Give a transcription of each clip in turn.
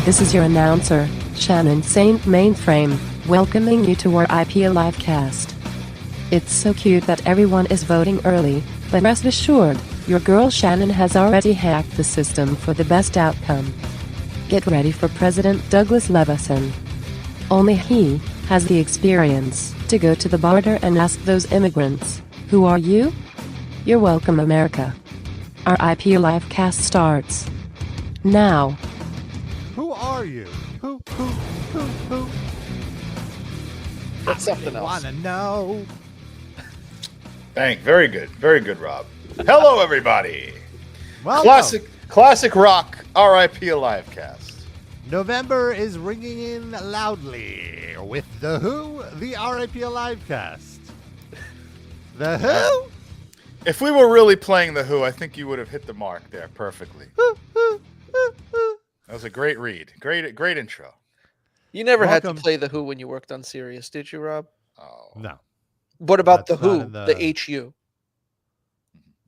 This is your announcer, Shannon Saint Mainframe, welcoming you to our IPA Livecast. It's so cute that everyone is voting early, but rest assured, your girl Shannon has already hacked the system for the best outcome. Get ready for President Douglas Levison. Only he has the experience to go to the border and ask those immigrants, "Who are you?" You're welcome, America. Our IPA Livecast starts now. Who are you? Who? That's something else. Wanna know? Very good, Rob. Hello, everybody. Welcome. Classic rock. R.I.P. Livecast. November is ringing in loudly with the Who, the R.I.P. Livecast. The Who? If we were really playing the Who, I think you would have hit the mark there perfectly. That was a great read. Great intro. You never had Welcome. to play the Who when you worked on Sirius, did you, Rob? Oh. No. What about That's the Who, not in the HU?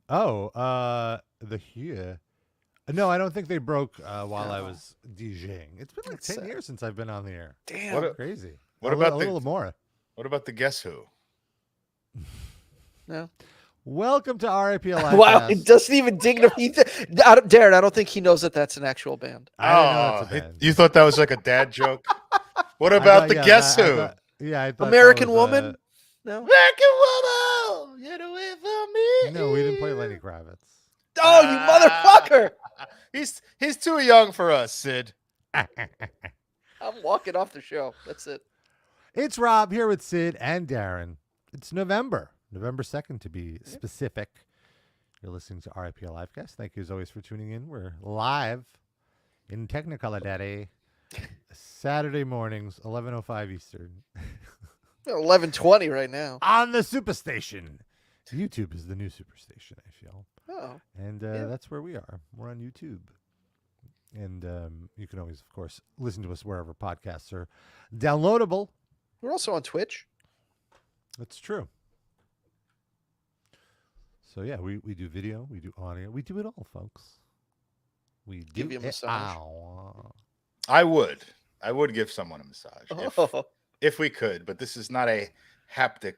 Oh, the Who. No, I don't think they broke while I was DJing. It's been like That's 10 years since I've been on the air. Damn. Crazy. What a about little more? What about the Guess Who? No. Welcome to R.I.P. Livecast. Wow, it doesn't even dignify. Darren, I don't think he knows that that's an actual band. I didn't know that's a band. You thought that was like a dad joke? What I about thought- the yeah, Guess I Who? thought- I thought American that was, Woman? No. American Woman, get away from me. No, we didn't play Lenny Kravitz. Oh, you motherfucker! He's too young for us, Sid. I'm walking off the show. That's it. It's Rob here with Sid and Darren. It's November 2nd to be specific. You're listening to RIP Livecast. Thank you as always for tuning in. We're live in Technicolor Daddy. Saturday mornings, 11:05 Eastern. 11:20 right now. On the Superstation. YouTube is the new Superstation, I feel. Oh, And that's where we are. We're on YouTube. And you can always, of course, listen to us wherever podcasts are downloadable. we're also on Twitch. That's true. So, yeah, we do video, we do audio. We do it all, folks. We Give do you a it massage. all. I would give someone a massage Oh, if we could, but this is not a haptic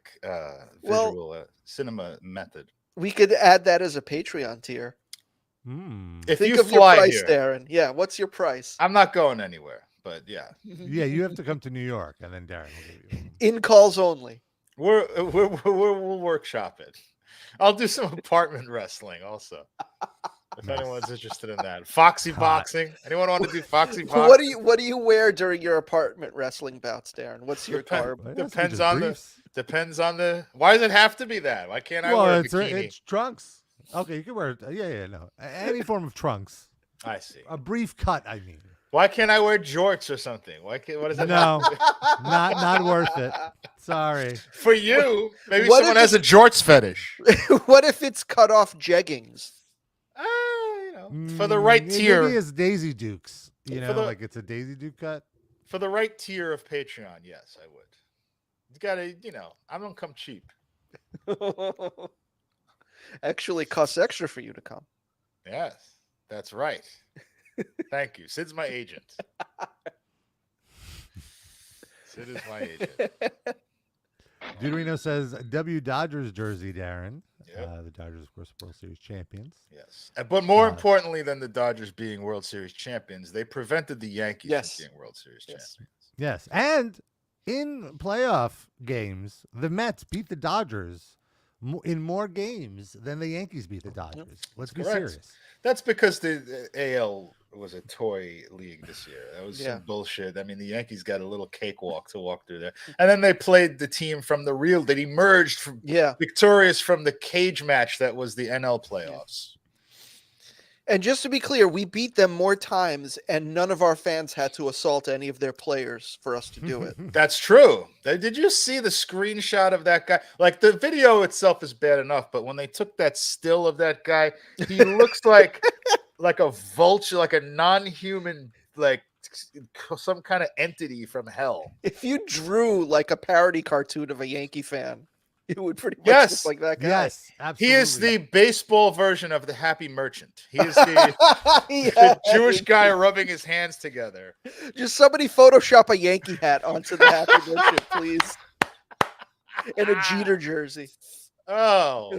visual cinema method. we could add that as a Patreon tier. If Think you of your fly price, here, Darren. Yeah, what's your price? I'm not going anywhere. But yeah, Yeah, you have to come to New York, and then Darren will give you. In calls only. we'll workshop it. I'll do some apartment wrestling also. If Nice. anyone's interested in that, Foxy Hot. boxing. Anyone want to do Foxy boxing? What do you wear during your apartment wrestling bouts, Darren? What's your garb? Well, it has to be Depends just on briefs. the. Why does it have to be that? Why can't I Well, wear a it's bikini? trunks. Okay, you can wear it. No. Any form of trunks. I see. A brief cut, I mean. Why can't I wear jorts or something? Why can't? What is it? No, not worth it. Sorry. For you, maybe What someone if has a jorts fetish. What if it's cut off jeggings? For the right tier. Maybe it's Daisy Dukes. For It's a Daisy Duke cut. For the right tier of Patreon, yes, I would. You gotta, I don't come cheap. Actually, costs extra for you to come. Yes, that's right. Thank you. Sid's my agent. Sid is my agent. Deuterino says W Dodgers jersey, Darren. Yep. The Dodgers, of course, World Series champions. Yes. But more importantly than the Dodgers being World Series champions, they prevented the Yankees Yes. from being World Series Yes. champions. Yes, and in playoff games, the Mets beat the Dodgers in more games than the Yankees beat the Dodgers. Let's be Correct. serious. That's because the AL was a toy league this year. That was Yeah. some bullshit. I mean, the Yankees got a little cakewalk to walk through there. And then they played the team from the real that emerged from Yeah. victorious from the cage match that was the NL playoffs. And just to be clear, we beat them more times, and none of our fans had to assault any of their players for us to do it. That's true. Did you see the screenshot of that guy? Like, the video itself is bad enough, but when they took that still of that guy, he looks like a vulture, like a non-human, like some kind of entity from hell. If you drew like a parody cartoon of a Yankee fan, It would pretty much Yes. look like that guy. Yes, absolutely. He is the baseball version of the Happy Merchant. He is the, Yeah. the Jewish guy rubbing his hands together. Just somebody Photoshop a Yankee hat onto the Happy Merchant, please. And a Jeter jersey. Oh.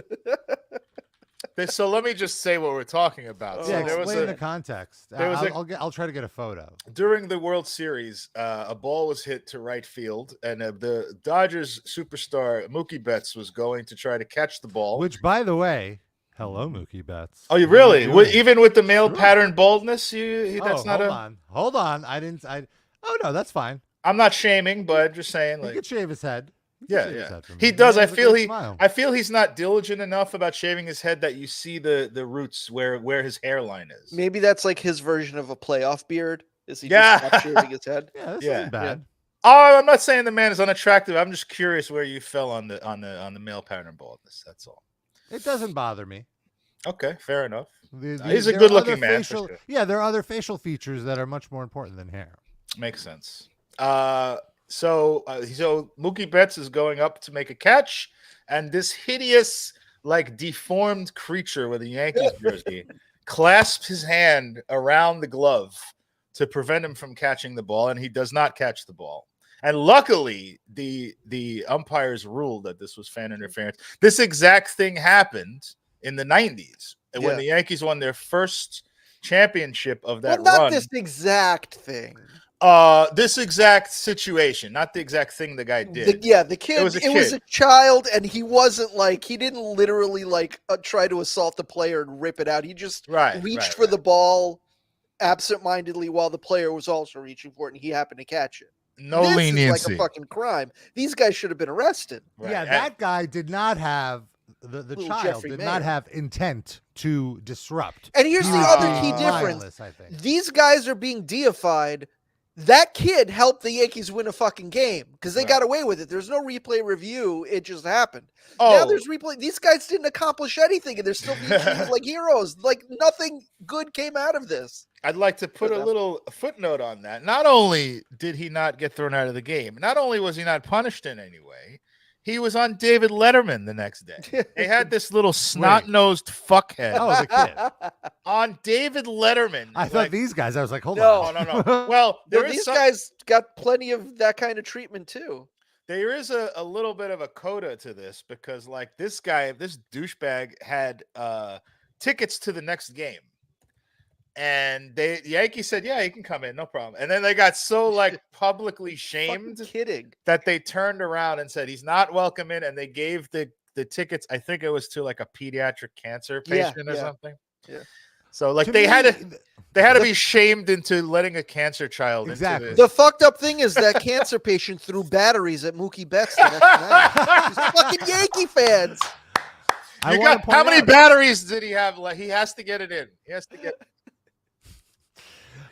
So let me just say what we're talking about. So Yeah, there was explain the context. I'll try to get a photo. During the World Series, a ball was hit to right field, and the Dodgers superstar Mookie Betts was going to try to catch the ball. Which, by the way, hello, Mookie Betts. Oh, you really? Even with the male pattern baldness, that's not Hold on. Oh no, that's fine. I'm not shaming, but just saying, He like, could shave his head. Yeah. He does. I feel he's not diligent enough about shaving his head that you see the roots where his hairline is. Maybe that's like his version of a playoff beard. Is he Yeah. just not shaving his head? Yeah, this isn't bad. Oh, I'm not saying the man is unattractive. I'm just curious where you fell on the male pattern baldness. That's all. It doesn't bother me. Okay, fair enough. He's There a are good-looking other man. facial- For sure. Yeah, there are other facial features that are much more important than hair. Makes sense. So Mookie Betts is going up to make a catch, and this hideous, like, deformed creature with a Yankees jersey clasps his hand around the glove to prevent him from catching the ball, and he does not catch the ball. And luckily, the umpires ruled that this was fan interference. This exact thing happened in the 90s when the Yankees won their first championship of that not run. this exact thing. This exact situation, not the exact thing the guy did. The kid. It was a child, and he wasn't like he didn't literally like try to assault the player and rip it out. He just reached for the ball absentmindedly while the player was also reaching for it, and he happened to catch it. No this leniency. is like a fucking crime. These guys should have been arrested. Right. Yeah, that guy did not have the child Jeffrey did Mayer. not have intent to disrupt. And here's He the was other being key difference. mindless, I think. These guys are being deified. That kid helped the Yankees win a fucking game because they got away with it. There's no replay review. It just happened. Now there's replay. These guys didn't accomplish anything, and they're still being treated like heroes. Like nothing good came out of this. I'd like to put a little footnote on that. Not only did he not get thrown out of the game, not only was he not punished in any way, he was on David Letterman the next day. They had this little snot-nosed fuckhead. Oh, the kid. On David Letterman. I thought these guys, I was like, hold on. No. Well, these guys got plenty of that kind of treatment too. There is a little bit of a coda to this because, like, this guy, this douchebag had tickets to the next game. And the Yankees said, yeah, he can come in, no problem. And then they got so, like, publicly shamed that they turned around and said he's not welcome in, and they gave the tickets, I think it was to, like, a pediatric cancer patient or something. Yeah. So, like, they had to be shamed into letting a cancer child into the fucked up thing is that cancer patient threw batteries at Mookie Betts the next night. He's fucking Yankee fans. How many batteries did he have? Like, he has to get it in. He has to get.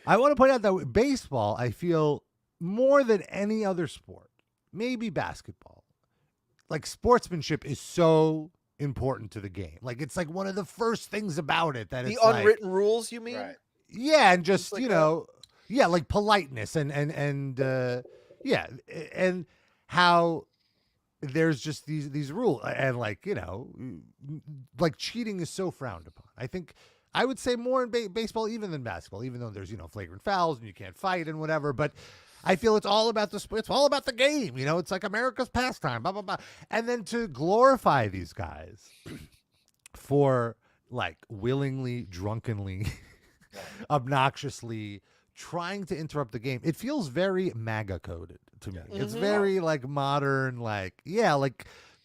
I want to point out that baseball, I feel more than any other sport, maybe basketball, like sportsmanship is so important to the game. Like it's like one of the first things about it that the it's unwritten rules. You mean? Right. Yeah, and just like like politeness and how there's just these rules and like like cheating is so frowned upon. I think I would say more in baseball even than basketball, even though there's flagrant fouls and you can't fight and whatever. But I feel it's all about it's all about the game. It's like America's pastime, blah blah blah. And then to glorify these guys for like willingly, drunkenly, obnoxiously trying to interrupt the game, it feels very MAGA coded to me. It's very like modern, like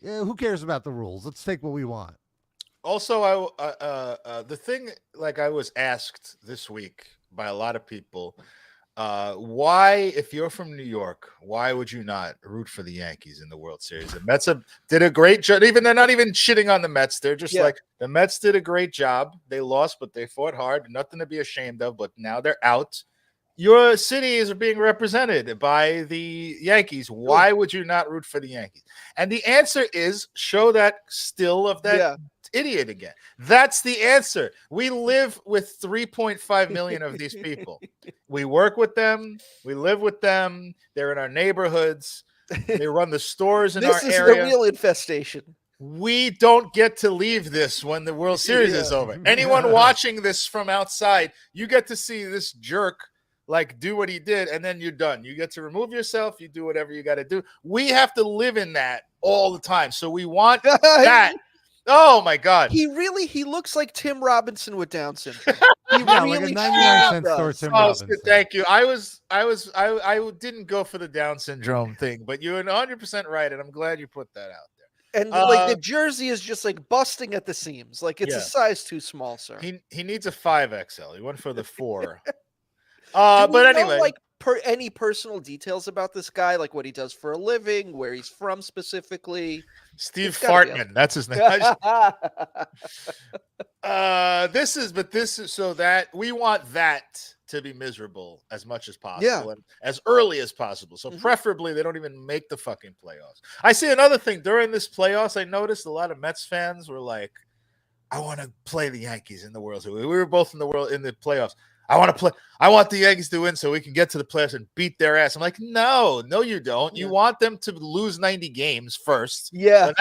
who cares about the rules? Let's take what we want. Also, the thing, like, I was asked this week by a lot of people, why, if you're from New York, why would you not root for the Yankees in the World Series? The Mets did a great job. They're not even shitting on the Mets. They're just like, the Mets did a great job. They lost, but they fought hard. Nothing to be ashamed of, but now they're out. Your cities are being represented by the Yankees. Why would you not root for the Yankees? And the answer is show that still of that idiot again. That's the answer. We live with 3.5 million of these people. We work with them. We live with them. They're in our neighborhoods. They run the stores in This our is area. the real infestation. We don't get to leave this when the World Series is over. Anyone watching this from outside, you get to see this jerk like do what he did, and then you're done. You get to remove yourself. You do whatever you got to do. We have to live in that all the time. So we want that. Oh my God. He looks like Tim Robinson with Down syndrome. He like a 99-cent store Tim Robinson. Thank you. I didn't go for the Down syndrome thing, but you're 100% right, and I'm glad you put that out there. And like the jersey is just like busting at the seams. Like it's a size too small, sir. He needs a 5XL. He went for the 4. But anyway, like any personal details about this guy, like what he does for a living, where he's from specifically. Steve Fartman, that's his name. So that we want that to be miserable as much as possible and as early as possible. So preferably they don't even make the fucking playoffs. I see another thing during this playoffs. I noticed a lot of Mets fans were like, "I want to play the Yankees in the World Series." We were both in the playoffs. I want the Yankees to win so we can get to the playoffs and beat their ass. I'm like, no, you don't. You want them to lose 90 games first. Yeah.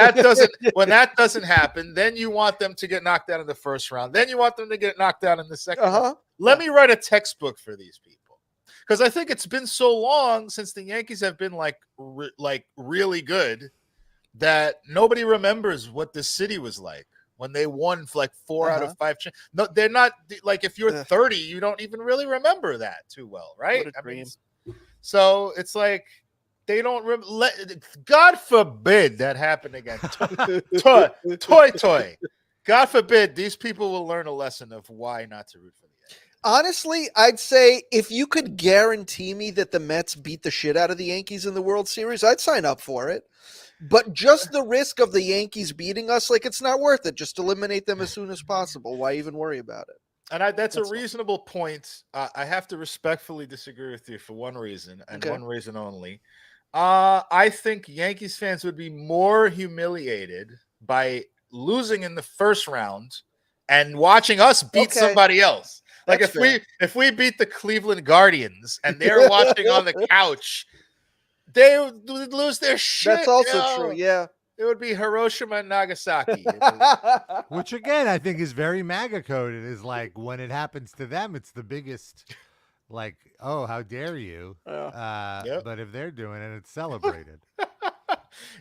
When that doesn't happen, then you want them to get knocked out in the first round. Then you want them to get knocked out in the second round. Let me write a textbook for these people. Because I think it's been so long since the Yankees have been like really good that nobody remembers what this city was like when they won for like 4 out of 5. No, they're not like if you're 30, you don't even really remember that too well, right? What a dream. So it's like they don't. God forbid that happen again. Toy. God forbid these people will learn a lesson of why not to root for the Yankees. Honestly, I'd say if you could guarantee me that the Mets beat the shit out of the Yankees in the World Series, I'd sign up for it. But just the risk of the Yankees beating us, like it's not worth it. Just eliminate them as soon as possible. Why even worry about it? And that's a reasonable point. I have to respectfully disagree with you for one reason and one reason only. I think Yankees fans would be more humiliated by losing in the first round and watching us beat somebody else. Like if we beat the Cleveland Guardians and they're watching on the couch, they would lose their shit. That's also true, yeah. It would be Hiroshima and Nagasaki. Which, again, I think is very MAGA coded. Is like when it happens to them, it's the biggest, like, oh, how dare you? But if they're doing it, it's celebrated.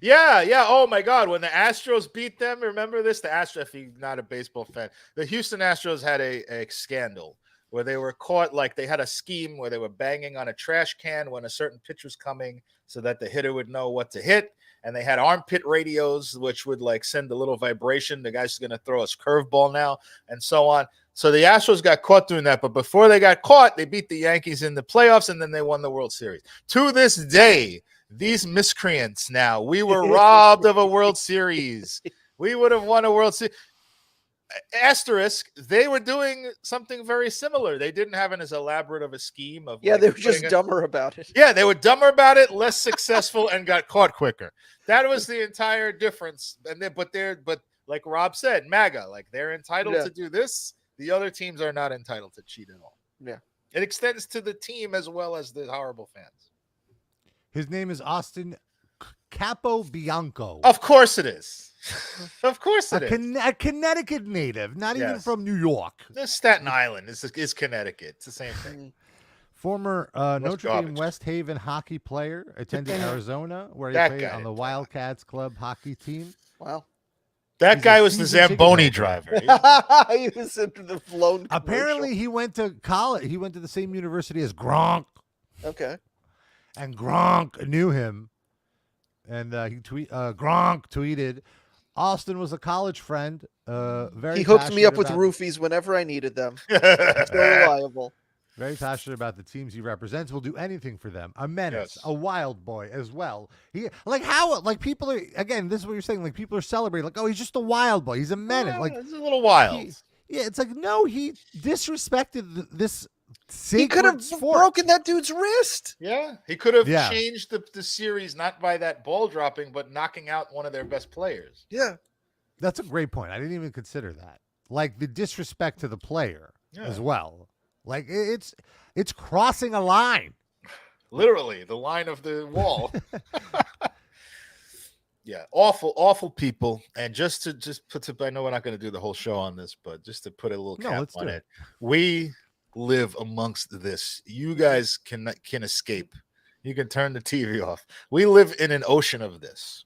Yeah. Oh, my God. When the Astros beat them, remember this? The Astros, if you're not a baseball fan, the Houston Astros had a scandal where they were caught, like they had a scheme where they were banging on a trash can when a certain pitch was coming so that the hitter would know what to hit. And they had armpit radios, which would like send a little vibration. The guy's going to throw us curveball now and so on. So the Astros got caught doing that. But before they got caught, they beat the Yankees in the playoffs and then they won the World Series. To this day, these miscreants now, we were robbed of a World Series. We would have won a World Series. Asterisk, they were doing something very similar. They didn't have as elaborate of a scheme of they were just dumber about it. Yeah, they were dumber about it, less successful, and got caught quicker. That was the entire difference. But like Rob said, MAGA, like they're entitled to do this. The other teams are not entitled to cheat at all. Yeah, it extends to the team as well as the horrible fans. His name is Austin Capobianco. Of course it is. Of course it is. A Connecticut native, not even from New York. Staten Island is Connecticut. It's the same thing. Former Notre Dame West Haven hockey player, attended Arizona, where he played on the Wildcats club hockey team. Wow. That guy was the Zamboni driver. He was into the flown commercial. Apparently, he went to college. He went to the same university as Gronk. Okay. And Gronk knew him. And Gronk tweeted, Austin was a college friend. He hooked me up with roofies whenever I needed them. So reliable. Very passionate about the teams he represents. Will do anything for them. A menace, a wild boy as well. People are, again, this is what you're saying. Like people are celebrating. Like, oh, he's just a wild boy. He's a menace. Like he's a little wild. It's like, no, he disrespected this. He could have broken that dude's wrist. Yeah, he could have changed the series not by that ball dropping, but knocking out one of their best players. Yeah, that's a great point. I didn't even consider that. Like the disrespect to the player as well. Like it's crossing a line. Literally, the line of the wall. Yeah, awful people. And just put I know we're not going to do the whole show on this, but just to put a little cap on it. We live amongst this. You guys can escape. You can turn the TV off. We live in an ocean of this.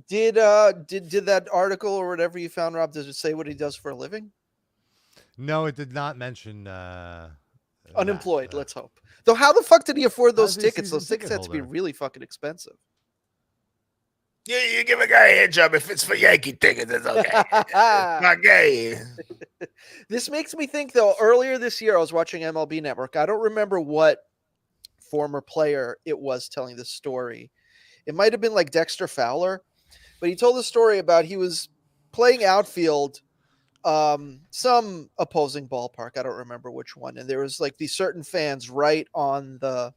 Did that article or whatever you found, Rob, does it say what he does for a living? No, it did not mention unemployed. Let's hope. Though, how the fuck did he afford those tickets? Those tickets had to be really fucking expensive. Yeah, you give a guy a hand job if it's for Yankee tickets. It's okay. Not gay. This makes me think, though. Earlier this year, I was watching MLB Network. I don't remember what former player it was telling this story. It might have been like Dexter Fowler, but he told the story about he was playing outfield, some opposing ballpark. I don't remember which one, and there was like these certain fans right on the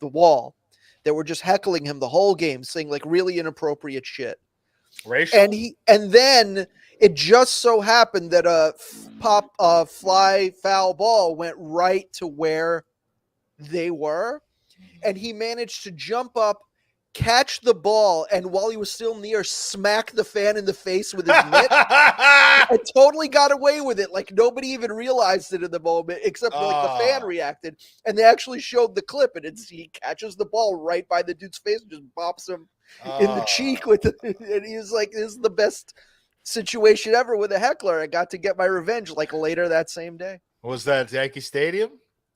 wall that were just heckling him the whole game, saying like really inappropriate shit. Racial? And then it just so happened that a fly foul ball went right to where they were, and he managed to jump up, catch the ball, and while he was still near, smack the fan in the face with his mitt. And totally got away with it. Like nobody even realized it in the moment, except like the fan reacted. And they actually showed the clip, and he catches the ball right by the dude's face and just bops him in the cheek with it. And he was like, "This is the best situation ever with a heckler. I got to get my revenge." Like later that same day. Was that Yankee Stadium?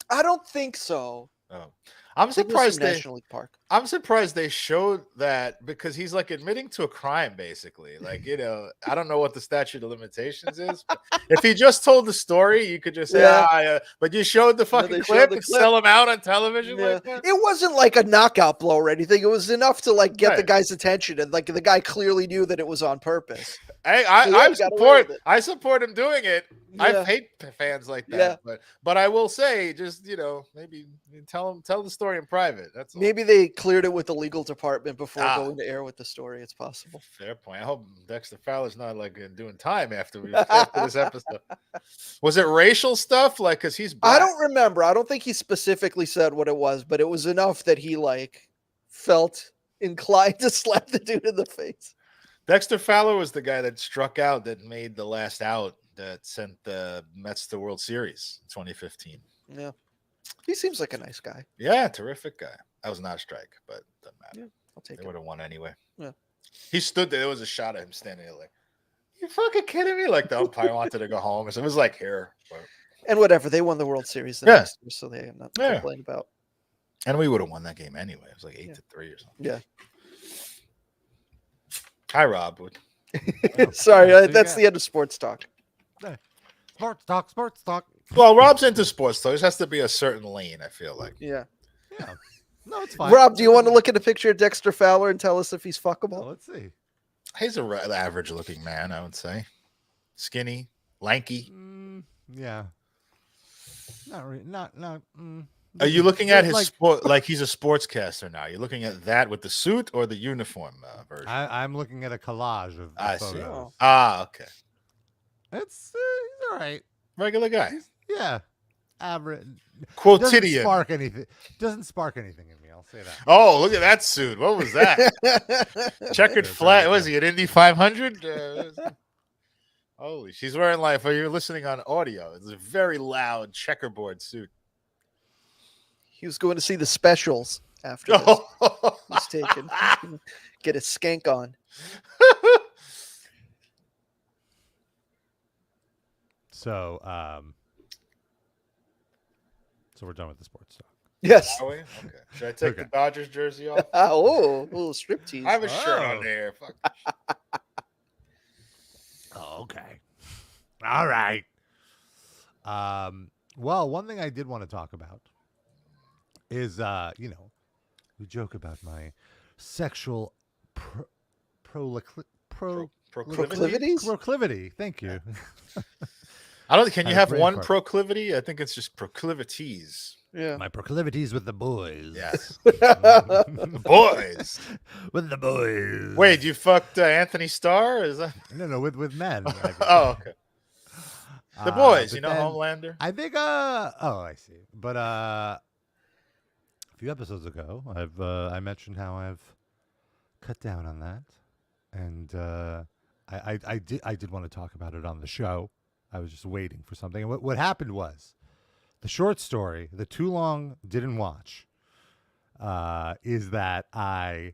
I don't think so. Oh. I'm surprised National League Park. I'm surprised they showed that, because he's like admitting to a crime, basically. Like, I don't know what the statute of limitations is. But if he just told the story, you could just say, but you showed the fucking clip and sell him out on television like that? It wasn't like a knockout blow or anything. It was enough to like get the guy's attention, and like the guy clearly knew that it was on purpose. Hey, I support him doing it. Yeah. I hate fans like that, but I will say, just maybe tell the story in private. That's all. Maybe they cleared it with the legal department before going to air with the story. It's possible. Fair point. I hope Dexter Fowler's not like doing time after this episode. Was it racial stuff? Like, because he's black. I don't remember. I don't think he specifically said what it was, but it was enough that he like felt inclined to slap the dude in the face. Dexter Fowler was the guy that struck out, that made the last out, that sent the Mets to the World Series in 2015. Yeah. He seems like a nice guy. Yeah, terrific guy. That was not a strike, but doesn't matter. Yeah, I'll take it. They would have won anyway. Yeah. He stood there. There was a shot of him standing there like, you fucking kidding me? Like the umpire wanted to go home. It was like, here. But... And whatever. They won the World Series the next year, so they're not complaining about. And we would have won that game anyway. It was like 8-3 or something. Yeah. Hi, Rob. Sorry, that's the end of sports talk. Sports talk. Well, Rob's into sports talk. There has to be a certain lane, I feel like. Yeah. No, it's fine. Rob, do you want to look at a picture of Dexter Fowler and tell us if he's fuckable? Let's see. He's an average-looking man, I would say. Skinny, lanky. Yeah. Not really. Not. Are you looking at his sport? Like he's a sportscaster now. You're looking at that with the suit or the uniform version? I'm looking at a collage of photos. See. Okay. It's he's all right. Regular guy. Average. Quotidian. Doesn't spark anything in me. I'll say that. Oh, look at that suit. What was that? Checkered flag. Was he an Indy 500? Holy, she's wearing like, for you're listening on audio, it's a very loud checkerboard suit. He was going to see the specials after this. He's taken. Get a skank on. So we're done with the sports talk. Yes. Are we? Okay. Should I take the Dodgers jersey off? A little striptease. I have a shirt on there. Fuck. Okay. All right. Well, one thing I did want to talk about is, we joke about my sexual proclivities. Proclivity. Thank you. Can you have one proclivity? I think it's just proclivities. Yeah. My proclivities with the boys. Yes. The boys. With the boys. Wait, you fucked Anthony Starr? Is that? No, with men. Oh, okay. The boys, Homelander. I think. I see. But few episodes ago, I mentioned how I've cut down on that, and I did want to talk about it on the show. I was just waiting for something. And what happened was the short story, the too long didn't watch, is that I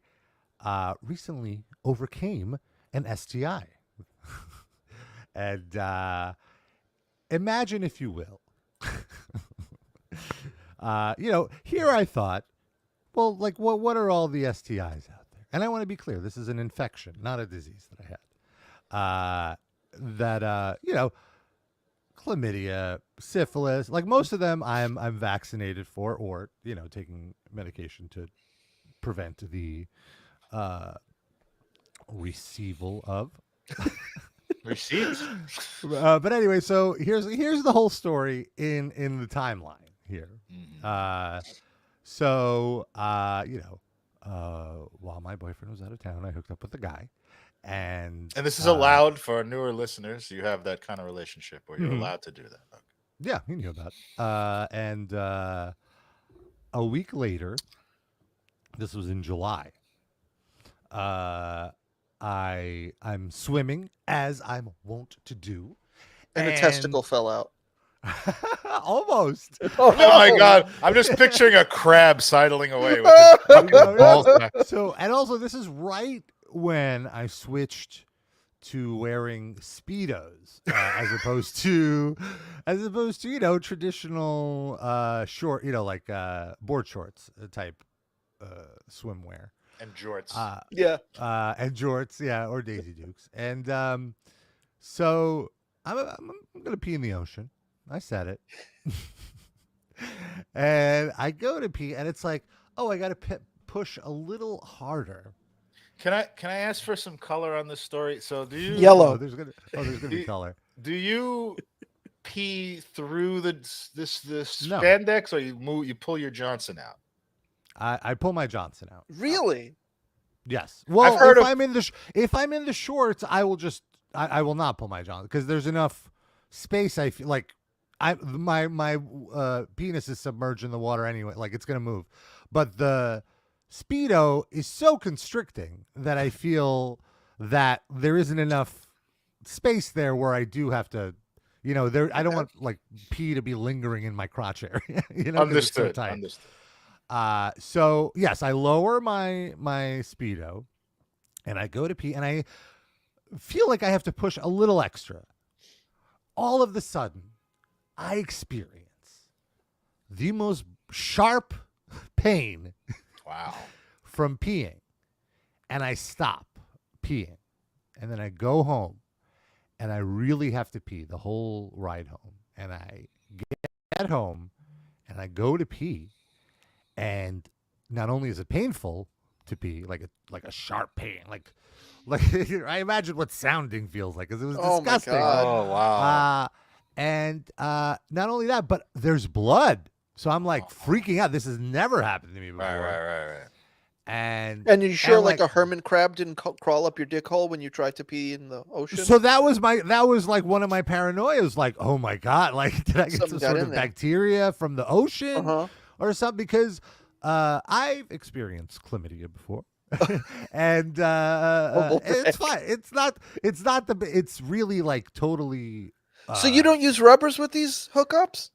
recently overcame an STI, and imagine, if you will. Here I thought, well, like, what are all the STIs out there? And I want to be clear, this is an infection, not a disease that I had. Chlamydia, syphilis, like most of them I'm vaccinated for, or, taking medication to prevent the receival of. Receipts. But anyway, so here's the whole story in the timeline here. While my boyfriend was out of town, I hooked up with a guy, and this is allowed for newer listeners. You have that kind of relationship where you're allowed to do that. Okay. Yeah, he knew about. And a week later, this was in July. I'm swimming, as I'm wont to do, and a testicle fell out. Almost. Oh my God! I'm just picturing a crab sidling away with his fucking balls back. So, and also, this is right when I switched to wearing Speedos as opposed to traditional short, like board shorts type swimwear. And jorts. And jorts, or Daisy Dukes. And so I'm gonna pee in the ocean. I said it. And I go to pee, and it's like, oh, I gotta push a little harder. Can I ask for some color on this story? So do you yellow? There's gonna be color. Do you pee through this spandex, or you pull your Johnson out? I pull my Johnson out. Really? Yes. Well, if I'm in the shorts, I will just I will not pull my Johnson, because there's enough space. I feel like my penis is submerged in the water anyway. Like, it's gonna move, but the Speedo is so constricting that I feel that there isn't enough space there where I do have to. I don't want like pee to be lingering in my crotch area. Understood. It's so tight. Understood. So yes, I lower my Speedo, and I go to pee, and I feel like I have to push a little extra. All of a sudden, I experience the most sharp pain. Wow. From peeing, and I stop peeing, and then I go home, and I really have to pee the whole ride home, and I get home, and I go to pee, and not only is it painful to pee, like a sharp pain, like I imagine what sounding feels like, because it was disgusting. My God. Oh wow. And not only that, but there's blood. So I'm like freaking out. This has never happened to me before. Right. And you sure like a hermit crab didn't crawl up your dick hole when you tried to pee in the ocean? So that was like one of my paranoias. Like, oh my God, like, did I get some sort of bacteria from the ocean or something? Because I've experienced chlamydia before. And it's fine. It's really like totally. So you don't use rubbers with these hookups?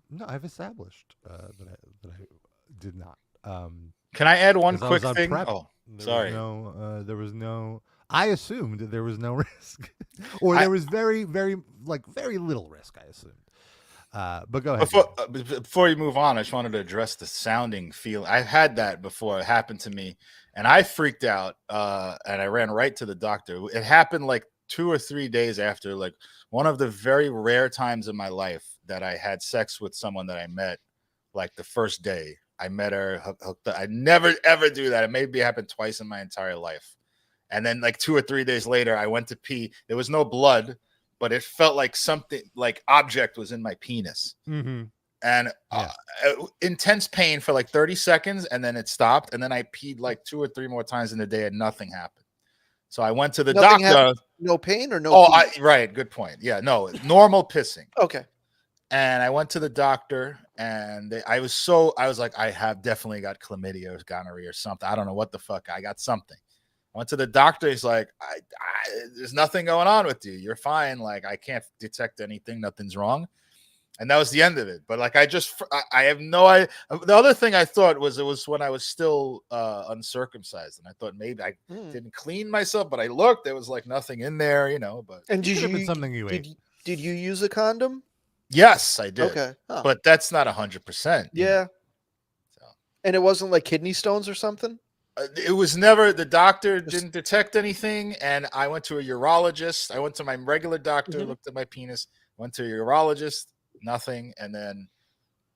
No, I've established that I did not. Can I add one quick thing? Oh, sorry. There was no. I assumed there was no risk, or there was very, very little risk. I assumed. But go ahead. Before you move on, I just wanted to address the sounding feel. I've had that before. It happened to me, and I freaked out. And I ran right to the doctor. It happened like 2 or 3 days after, like, one of the very rare times in my life that I had sex with someone that I met, like the first day I met her. I never ever do that. It maybe happened twice in my entire life. And then like 2 or 3 days later, I went to pee. There was no blood, but it felt like something, like object was in my penis. Mm-hmm. And intense pain for like 30 seconds, and then it stopped. And then I peed like 2 or 3 more times in the day, and nothing happened. So I went to the doctor. No pain or no? Oh, right. Good point. Yeah, no, normal pissing. Okay. And I went to the doctor, and I was like, I have definitely got chlamydia or gonorrhea or something. I don't know what the fuck. I got something. I went to the doctor. He's like, there's nothing going on with you. You're fine. Like, I can't detect anything. Nothing's wrong. And that was the end of it. But like, I have no idea. The other thing I thought was it was when I was still uncircumcised, and I thought maybe I didn't clean myself, but I looked. There was like nothing in there, But and did you something you ate? Did you use a condom? Yes, I did. Okay, but that's not 100%. Yeah. So. And it wasn't like kidney stones or something. It was never. The doctor didn't detect anything, and I went to a urologist. I went to my regular doctor, looked at my penis. Went to a urologist. Nothing, and then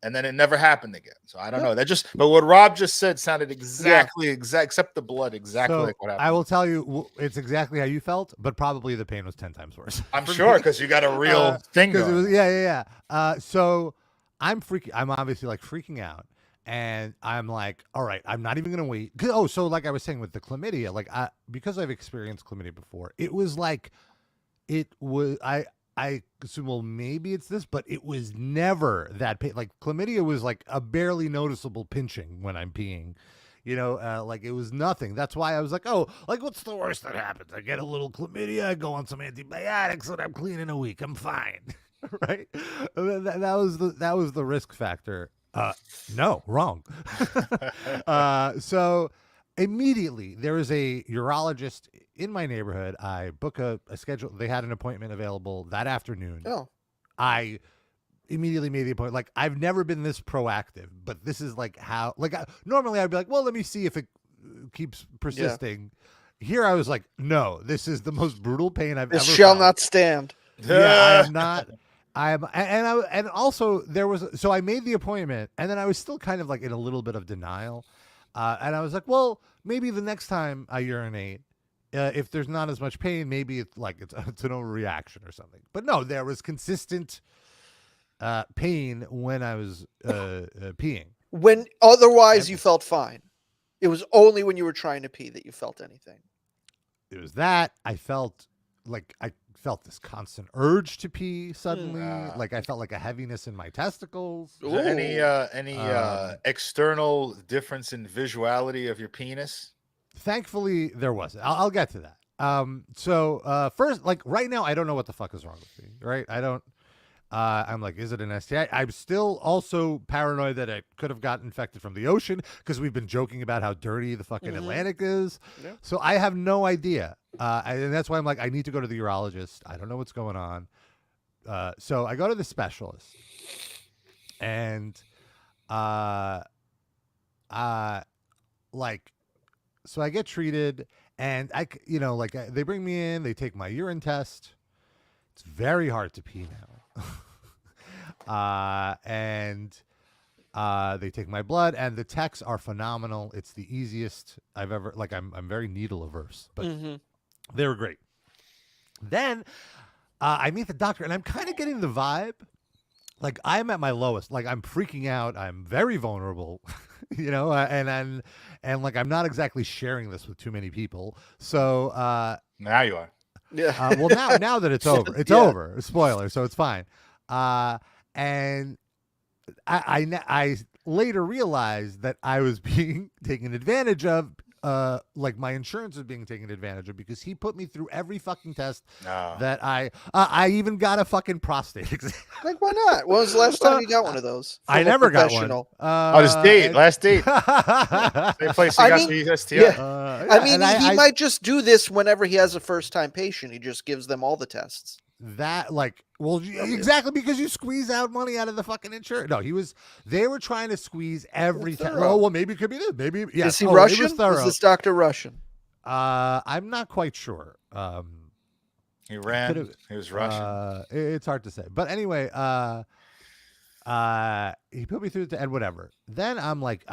it never happened again. So I don't know. But what Rob just said sounded exactly except the blood, exactly like what happened. I will tell you, it's exactly how you felt, but probably the pain was 10 times worse. I'm sure, because you got a real thing going. It was, yeah. So I'm obviously like freaking out, and I'm like, all right, I'm not even gonna wait. So like I was saying with the chlamydia, like because I've experienced chlamydia before, it was like, I assume, well, maybe it's this, but it was never that pain. Like chlamydia was like a barely noticeable pinching when I'm peeing, like it was nothing. That's why I was like, oh, like what's the worst that happens? I get a little chlamydia, I go on some antibiotics, and I'm clean in a week. I'm fine, right? That was the risk factor. No, wrong. So immediately there is a urologist in my neighborhood. I book a schedule. They had an appointment available that afternoon. Oh, I immediately made the appointment. Like, I've never been this proactive, but this is like how, like, normally I'd be like, well, let me see if it keeps persisting. Here I was like, no, this is the most brutal pain I've ever felt. This shall not stand. Yeah, I am not. And also there was, so I made the appointment, and then I was still kind of like in a little bit of denial. And I was like, well, maybe the next time I urinate, if there's not as much pain, maybe it's an overreaction or something. But no, there was consistent pain when I was peeing. When otherwise you felt fine. It was only when you were trying to pee that you felt anything. It was that I felt this constant urge to pee suddenly. Like I felt like a heaviness in my testicles. Any external difference in visuality of your penis? Thankfully, there wasn't. I'll get to that. So first, like right now, I don't know what the fuck is wrong with me. Right? I don't. I'm like, is it an STI? I'm still also paranoid that I could have gotten infected from the ocean because we've been joking about how dirty the fucking Atlantic is. Yeah. So I have no idea. And that's why I'm like, I need to go to the urologist. I don't know what's going on. So I go to the specialist, and so I get treated, and they bring me in, they take my urine test. It's very hard to pee now. And they take my blood, and the techs are phenomenal. It's the easiest I've ever, like, I'm very needle averse, but they were great. Then I meet the doctor, and I'm kind of getting the vibe like I'm at my lowest. Like I'm freaking out. I'm very vulnerable, and like I'm not exactly sharing this with too many people. So now you are. Yeah. Well, now that it's over, it's over. Spoiler, so it's fine. And I later realized that I was being taken advantage of. Like my insurance was being taken advantage of because he put me through every fucking test that I even got a fucking prostate exam. Like, why not? When was the last time you got one of those? I never got one. Last date. Same place you got the STI. Yeah. I mean, he might just do this whenever he has a first-time patient. He just gives them all the tests. Exactly, because you squeeze out money out of the fucking insurance. No, they were trying to squeeze every time. Oh, well, maybe it could be this. Maybe, yes. Is he Russian? Is this doctor Russian? I'm not quite sure. He was Russian. It's hard to say. But anyway, he put me through the and whatever. Then I'm like,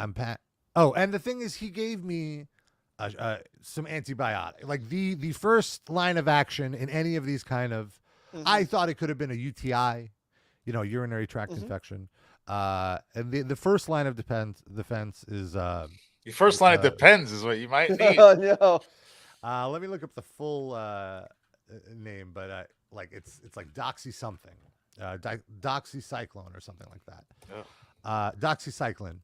oh, and the thing is, he gave me some antibiotic. Like the first line of action in any of these kind of, I thought it could have been a UTI, urinary tract infection. And the first line of defense is your first line of depends is what you might need. Oh, no. Let me look up the full name, but it's like Doxy something. doxycycline or something like that. Oh. Doxycycline.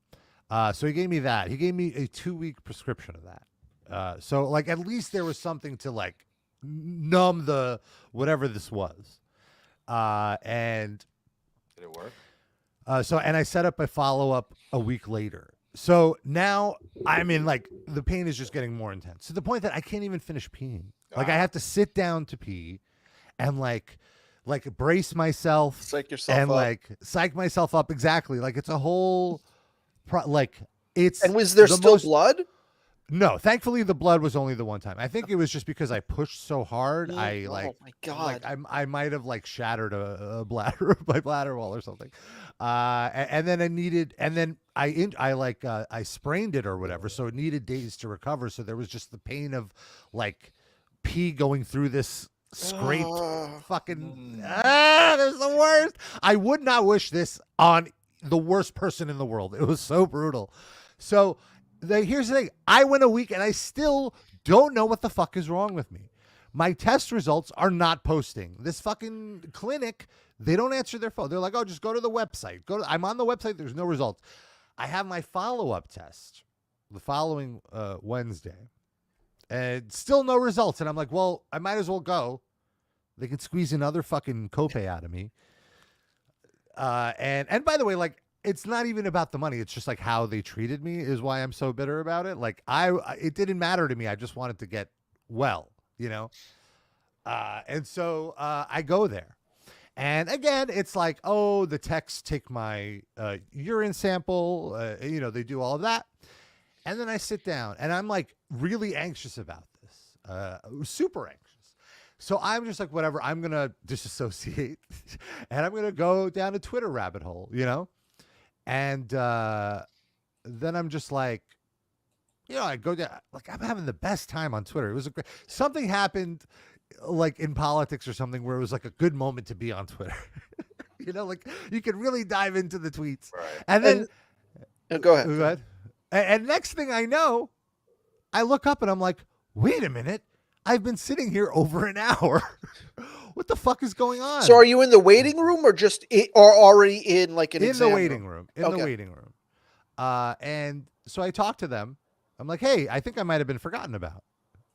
So he gave me that. He gave me a 2-week prescription of that. So like at least there was something to like numb the whatever this was. And did it work? And I set up a follow-up a week later. So now I'm in like the pain is just getting more intense to the point that I can't even finish peeing. Like I have to sit down to pee and like brace myself, psych yourself and up. like psych myself up. Exactly. Like it's a whole it's. And was there still blood? No, thankfully the blood was only the one time. I think it was just because I pushed so hard. Oh my God. I might have like shattered a bladder, my bladder wall or something. And then I sprained it or whatever. So it needed days to recover. So there was just the pain of like pee going through this scraped fucking, that was the worst. I would not wish this on the worst person in the world. It was so brutal. So here's the thing. I went a week and I still don't know what the fuck is wrong with me. My test results are not posting. This fucking clinic, they don't answer their phone. They're like, oh, just go to the website. I'm on the website. There's no results. I have my follow-up test the following Wednesday and still no results. And I'm like, well, I might as well go. They can squeeze another fucking copay out of me. And by the way, like, it's not even about the money. It's just like how they treated me is why I'm so bitter about it. Like it didn't matter to me. I just wanted to get well, you know? And so I go there. And again, it's like, oh, the techs take my urine sample. They do all of that. And then I sit down and I'm like really anxious about this, super anxious. So I'm just like, whatever, I'm going to disassociate and I'm going to go down a Twitter rabbit hole, you know? And then I'm just like, I go down, like I'm having the best time on Twitter. It was something happened like in politics or something where it was like a good moment to be on Twitter. Like you could really dive into the tweets. Right. And then go ahead. And next thing I know, I look up and I'm like, wait a minute. I've been sitting here over an hour. What the fuck is going on? So are you in the waiting room or already in like an exam the waiting room? In the waiting room. And so I talked to them. I'm like, hey, I think I might have been forgotten about.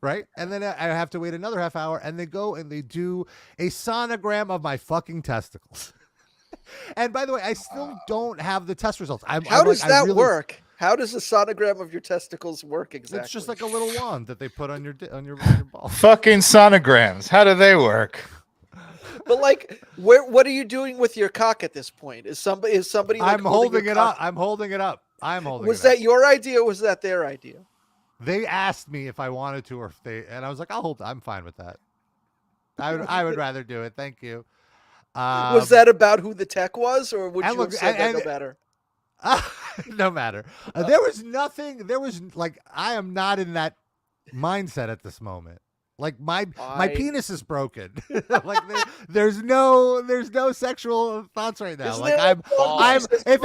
Right. And then I have to wait another half hour and they go and they do a sonogram of my fucking testicles. And by the way, I still don't have the test results. How does that work? How does a sonogram of your testicles work exactly? It's just like a little wand that they put on your ball. Fucking sonograms. How do they work? But like, what are you doing with your cock at this point? Is somebody? Like, I'm holding it up. I'm holding it up. Was that your idea? Or was that their idea? They asked me if I wanted to, and I was like, I'm fine with that. I would rather do it. Thank you. Was that about who the tech was, or would you have said that no matter? No matter. There was nothing. There was like, I am not in that mindset at this moment. Like my penis is broken. Like there's no sexual thoughts right now. Like I'm if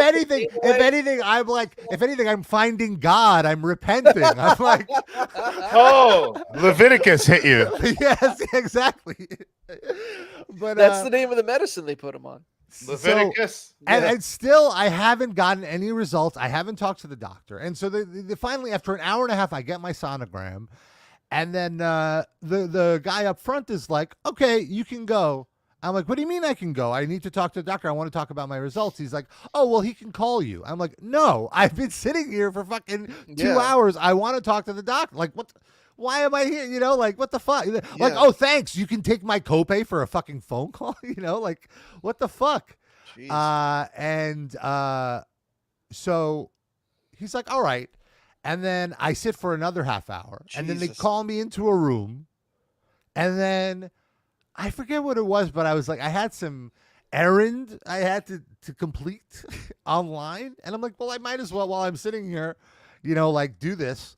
anything I'm finding God. I'm repenting. I'm like, oh, Leviticus hit you. Yes, exactly. But that's the name of the medicine they put him on. Leviticus. And still, I haven't gotten any results. I haven't talked to the doctor. And so they finally, after an hour and a half, I get my sonogram. And then the guy up front is like, okay, you can go. I'm like, what do you mean I can go? I need to talk to the doctor. I want to talk about my results. He's like, oh, well, he can call you. I'm like, no, I've been sitting here for fucking 2 hours. I want to talk to the doctor. Like, what? Why am I here? Like, what the fuck? Like, oh, thanks. You can take my copay for a fucking phone call. Like, what the fuck? So he's like, all right. And then I sit for another half hour. Jesus. And then they call me into a room. And then I forget what it was, but I was like, I had some errand I had to complete online. And I'm like, well, I might as well, while I'm sitting here, like do this.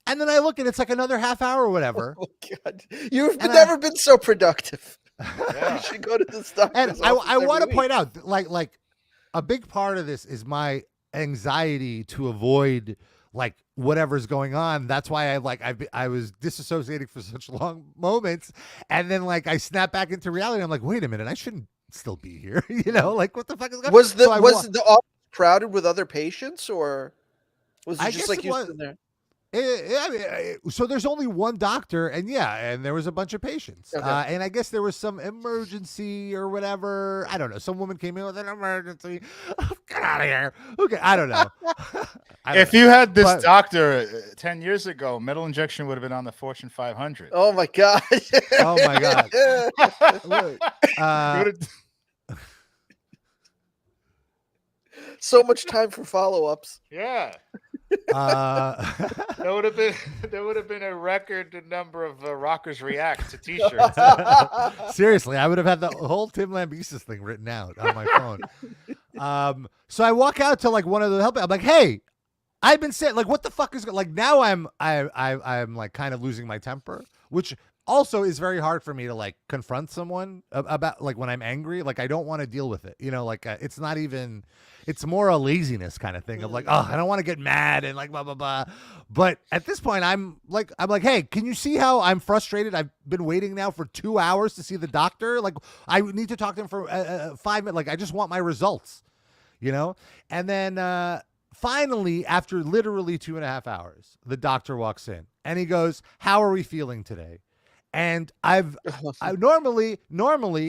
And then I look and it's like another half hour or whatever. Oh, God. You've never been so productive. You should go to the doctor's And I want to point out, like a big part of this is my anxiety to avoid like whatever's going on. That's why I was disassociating for such long moments. And then like I snap back into reality. I'm like, wait a minute, I shouldn't still be here. Like what the fuck is going on? Was the office crowded with other patients, or was it just like you sitting there? So there's only one doctor, and there was a bunch of patients, and I guess there was some emergency or whatever. I don't know. Some woman came in with an emergency. Oh, get out of here. Okay, I don't know. If you had this doctor 10 years ago, metal injection would have been on the Fortune 500. Oh my god. Oh my god. So much time for follow-ups. Yeah. There would have been a record number of rockers react to T-shirts. Seriously, I would have had the whole Tim Lambesis thing written out on my phone. So I walk out to like one of the help. I'm like, hey, I've been sent. Like, what the fuck is like? Now I'm like kind of losing my temper, which also is very hard for me to like confront someone about like when I'm angry. Like I don't want to deal with it. Like it's not even. It's more a laziness kind of thing of like, oh, I don't want to get mad and like blah blah blah. But at this point, I'm like, hey, can you see how I'm frustrated? I've been waiting now for 2 hours to see the doctor. Like, I need to talk to him for 5 minutes. Like, I just want my results, And then finally, after literally 2.5 hours, the doctor walks in and he goes, "How are we feeling today?" And I normally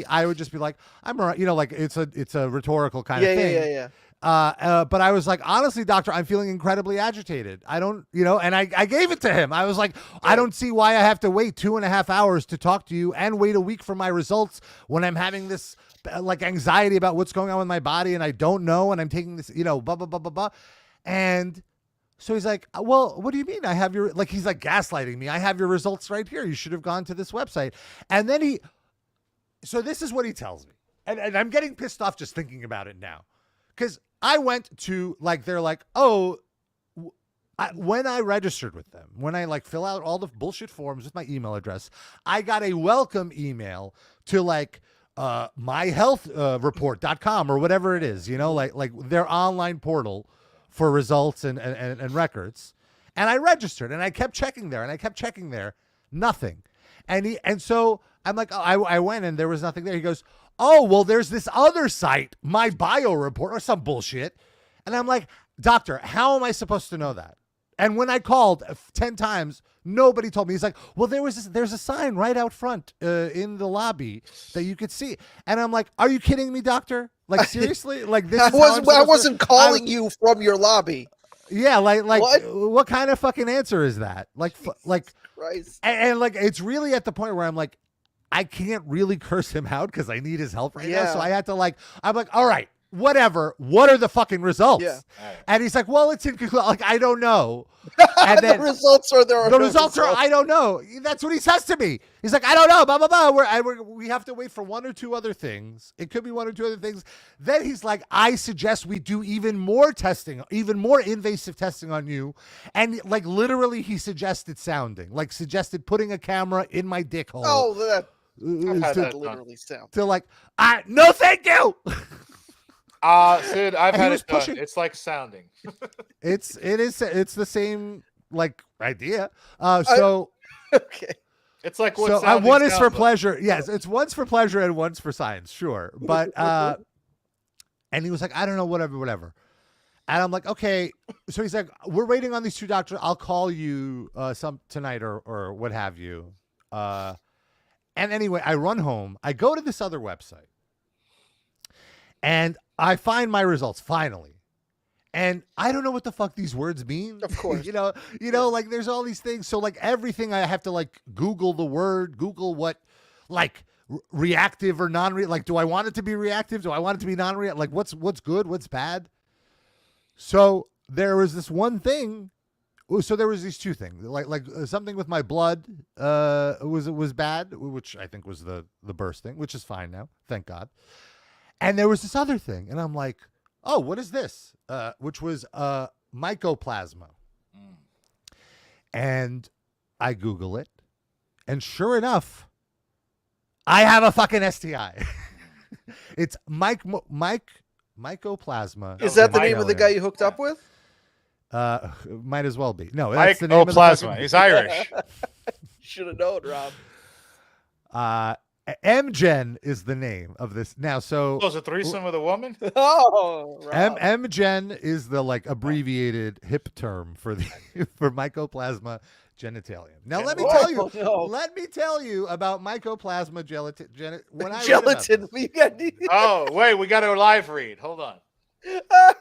I would just be like, I'm all right, like it's a rhetorical kind of thing. Yeah. But I was like, honestly, doctor, I'm feeling incredibly agitated. I don't, and I gave it to him. I was like, I don't see why I have to wait 2.5 hours to talk to you and wait a week for my results when I'm having this like anxiety about what's going on with my body and I don't know. And I'm taking this, blah, blah, blah, blah, blah. And so he's like, well, what do you mean? I have your, like, he's like gaslighting me. I have your results right here. You should have gone to this website. And then so this is what he tells me. And I'm getting pissed off just thinking about it now. Because I went to, like, they're like, when I registered with them, when I, like, fill out all the bullshit forms with my email address, I got a welcome email to, like, myhealthreport.com or whatever it is, like their online portal for results and records. And I registered, and I kept checking there, nothing. And so I'm like, I went, and there was nothing there. He goes, oh, well, there's this other site, My Bio Report or some bullshit. And I'm like, doctor, how am I supposed to know that? And when I called 10 times, nobody told me. He's like, well, there's a sign right out front I lobby that you could see. And I'm like, are you kidding me, doctor? Like, seriously? Like, this I wasn't calling you from your lobby. Yeah, like what kind of fucking answer is that? Like, Christ. And like, it's really at the point where I'm like, I can't really curse him out because I need his help right now. So I had to I'm like, all right, whatever. What are the fucking results? Yeah. And he's like, well, it's inconclusive. Like, I don't know. And then the results are there. The results are, I don't know. That's what he says to me. He's like, I don't know, blah, blah, blah. We have to wait for one or two other things. It could be one or two other things. Then he's like, I suggest we do even more testing, even more invasive testing on you. And like, literally he suggested putting a camera in my dick hole. Oh, that literally sound. To like, no, thank you. Sid, I've had it done. It's like sounding. It's the same like idea. Okay. It's like what so one is for pleasure. Yes, it's one's for pleasure and one's for science. Sure, but and he was like, I don't know, whatever. And I'm like, okay. So he's like, we're waiting on these two doctors. I'll call you some tonight or what have you. And anyway, I run home. I go to this other website, and I find my results finally. And I don't know what the fuck these words mean. Of course. Like there's all these things. So like everything I have to like Google the word, Google what like reactive or non-reactive. Like, do I want it to be reactive? Do I want it to be non-reactive? Like what's good? What's bad? So there was this one thing. So there was these two things, like something with my blood was bad, which I think was the bursting, which is fine now. Thank God. And there was this other thing, and I'm like, oh, what is this? Which was mycoplasma. And I Google it, and sure enough, I have a fucking STI. It's mycoplasma. Is that the name of the guy you hooked up with? Might as well be. No, that's the name of the plasma. He's Irish. Should have known, Rob. MGen is the name of this now. So was a threesome with a woman. Oh, MGen is the like abbreviated hip term for the for mycoplasma genitalium. Now let me tell you about mycoplasma gelatin. When I gelatin. Wait, we got a live read. Hold on.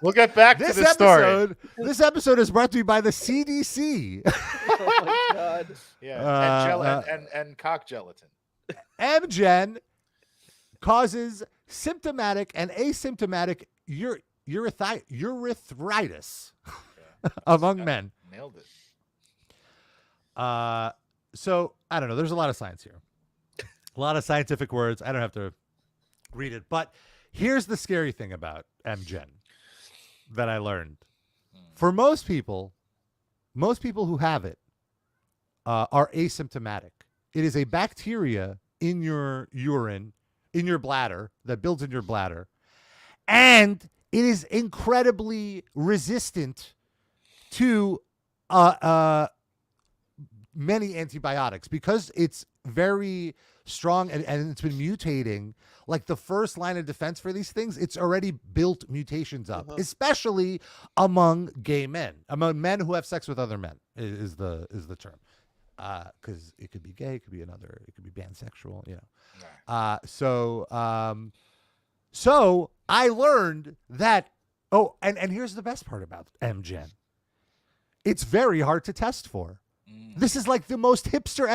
We'll get back to the story. This episode is brought to you by the CDC. Oh my god! Yeah, and cock gelatin. MGen causes symptomatic and asymptomatic urethritis among men. Nailed it. So I don't know. There's a lot of science here, a lot of scientific words. I don't have to read it, but here's the scary thing about MGen that I learned. For most people who have it are asymptomatic. It is a bacteria in your urine, in your bladder, that builds in your bladder. And it is incredibly resistant to many antibiotics because it's very strong and it's been mutating. Like the first line of defense for these things, it's already built mutations up, especially among gay men, among men who have sex with other men is the term. Because it could be gay, it could be another, it could be pansexual, you know. So I learned that. Oh, and here's the best part about MGen. It's very hard to test for. This is like the most hipster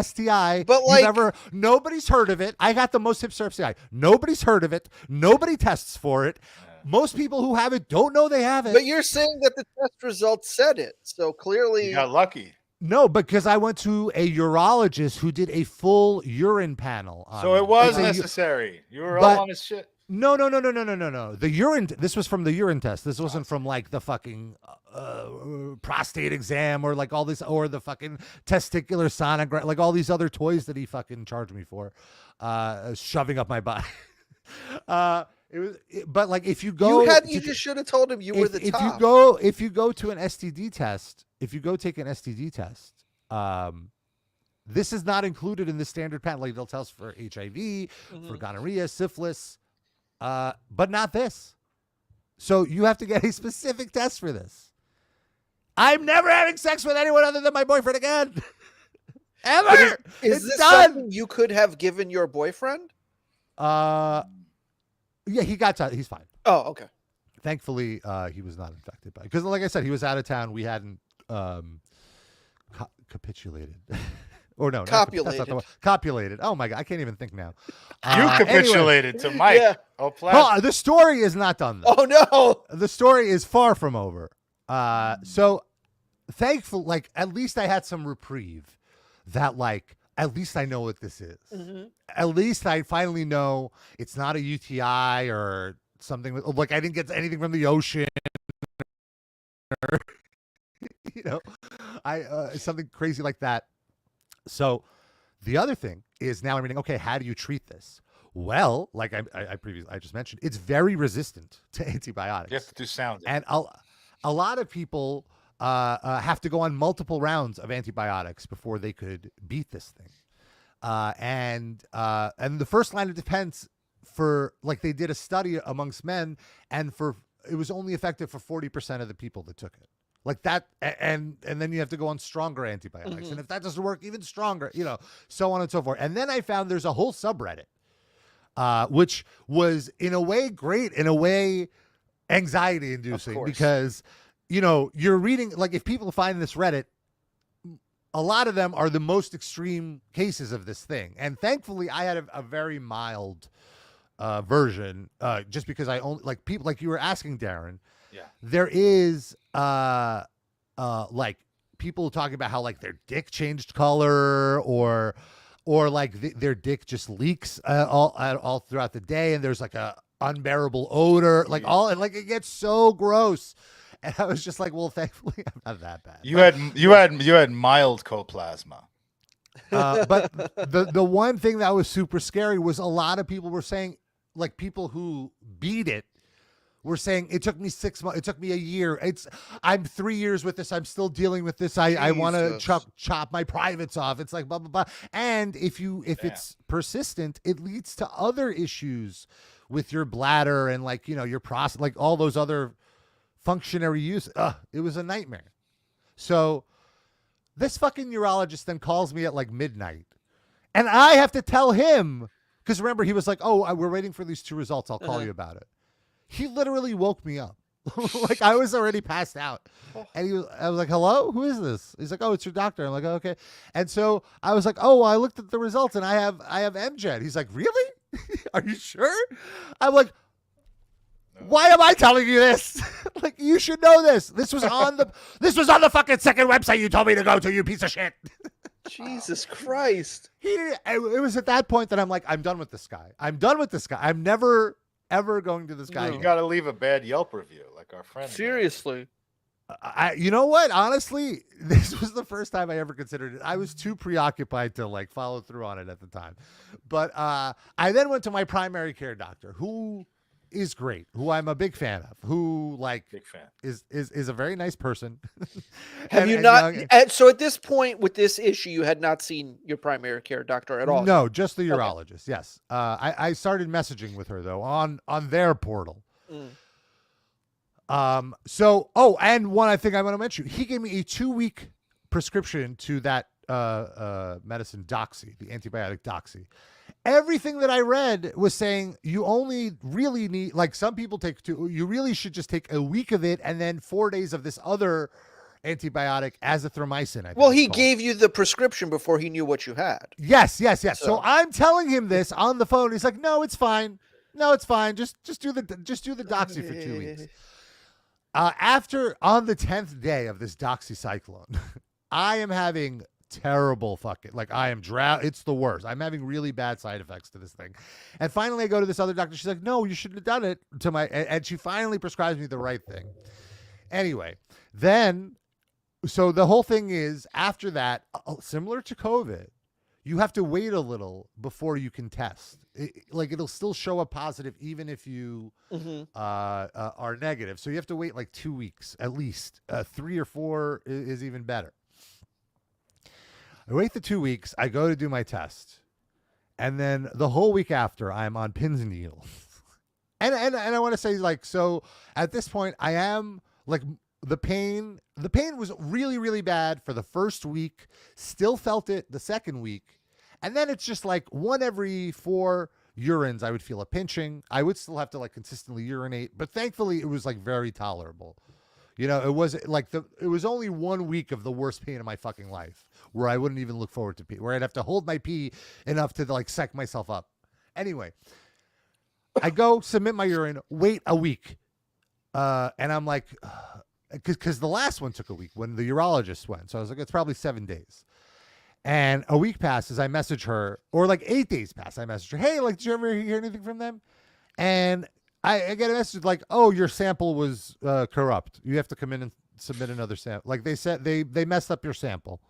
STI you've ever. Nobody's heard of it. I got the most hipster STI. Nobody's heard of it. Nobody tests for it. Most people who have it don't know they have it. But you're saying that the test results said it, so clearly you got lucky. No, because I went to a urologist who did a full urine panel. So it was necessary. You were all on his shit. No. The urine. This was from the urine test. This wasn't from like the fucking prostate exam or like all this, or the fucking testicular sonogram, like all these other toys that he fucking charged me for, shoving up my butt. But like if you go, you just should have told him you were the top. If you go to an STD test, if you go take an STD test, this is not included in the standard panel. Like they'll tell us for HIV, for gonorrhea, syphilis, but not this. So you have to get a specific test for this. I'm never having sex with anyone other than my boyfriend again. Ever. Is this something you could have given your boyfriend? Yeah, he got he's fine. Oh, okay. Thankfully, he was not infected by, because like I said, he was out of town. We hadn't capitulated. Or no, copulated. Copulated. Oh my god, I can't even think now. You capitulated to Mike. Yeah. Oh, the story is not done though. Oh no. The story is far from over. So thankful, like at least I had some reprieve that like at least I know what this is. At least I finally know it's not a UTI or something like I didn't get anything from the ocean or, you know, something crazy like that. So the other thing is now I'm reading, okay, how do you treat this? Well, like I just mentioned, it's very resistant to antibiotics. You have to do sound. And a lot of people have to go on multiple rounds of antibiotics before they could beat this thing. And the first line of defense for, like, they did a study amongst men, and it was only effective for 40% of the people that took it. Like that, and then you have to go on stronger antibiotics. And if that doesn't work, even stronger, you know, so on and so forth. And then I found there's a whole subreddit, which was in a way great, in a way anxiety inducing, because, you know, you're reading, like if people find this Reddit, a lot of them are the most extreme cases of this thing. And thankfully I had a very mild version, just because I only, like people, like you were asking, Darren. Yeah. There is like people talking about how like their dick changed color, or like their dick just leaks all throughout the day, and there's like a unbearable odor, like and like it gets so gross. And I was just like, well, thankfully I'm not that bad. You had mild coplasma. But the one thing that was super scary was a lot of people were saying, like people who beat it were saying it took me 6 months, it took me a year. I'm 3 years with this. I'm still dealing with this. I want to chop my privates off. It's like blah blah blah. And if it's persistent, it leads to other issues with your bladder and like your prostate, like all those other functionary use. It was a nightmare. So this fucking urologist then calls me at like midnight, and I have to tell him, because remember he was like, "Oh, we're waiting for these 2 results. I'll call you about it." He literally woke me up. Like I was already passed out. And I was like, "Hello? Who is this?" He's like, "Oh, it's your doctor." I'm like, "Oh, okay." And so I was like, "Oh, I looked at the results and I have MGen." He's like, "Really? Are you sure?" I'm like, "Why am I telling you this? Like you should know this. This was on the fucking second website you told me to go to, you piece of shit." Jesus Christ. It was at that point that I'm like, I'm done with this guy. I'm never ever going to this guy. You got to leave a bad Yelp review, like our friend. Seriously. You know what? Honestly, this was the first time I ever considered it. I was too preoccupied to like follow through on it at the time. But I then went to my primary care doctor, who is great, who I'm a big fan of, who like big fan is a very nice person. Have you not? So at this point with this issue, you had not seen your primary care doctor at all? No, just the urologist. Okay. Yes. I started messaging with her though on their portal. And one thing I want to mention, he gave me a 2-week prescription to that medicine Doxy, the antibiotic Doxy. Everything that I read was saying you only really need, like some people take 2, you really should just take a week of it and then 4 days of this other antibiotic, azithromycin. Well, he gave you the prescription before he knew what you had. Yes. So I'm telling him this on the phone. He's like, "No, it's fine. Just do the Doxy for 2 weeks." After on the 10th day of this doxycycline, I am having terrible fucking, like I am it's the worst. I'm having really bad side effects to this thing. And finally I go to this other doctor. She's like, "No, you shouldn't have done it," and she finally prescribes me the right thing. Anyway, then, so the whole thing is after that, similar to COVID, you have to wait a little before you can test. It'll still show up positive even if you are negative. So you have to wait like 2 weeks at least. 3 or 4 is even better. I wait the 2 weeks. I go to do my test, and then the whole week after, I'm on pins and needles. and I want to say, like, so at this point, I am like the pain. The pain was really, really bad for the first week. Still felt it the second week. And then it's just like 1 every 4 urines, I would feel a pinching. I would still have to like consistently urinate, but thankfully it was like very tolerable. It was like it was only 1 week of the worst pain of my fucking life where I wouldn't even look forward to pee, where I'd have to hold my pee enough to like psych myself up. Anyway, I go submit my urine, wait a week. And I'm like, because the last one took a week when the urologist went. So I was like, it's probably 7 days. And a week passes, I message her, or like 8 days pass, I message her, "Hey, like, did you ever hear anything from them?" And I get a message like, "Oh, your sample was corrupt. You have to come in and submit another sample." Like they said, they messed up your sample.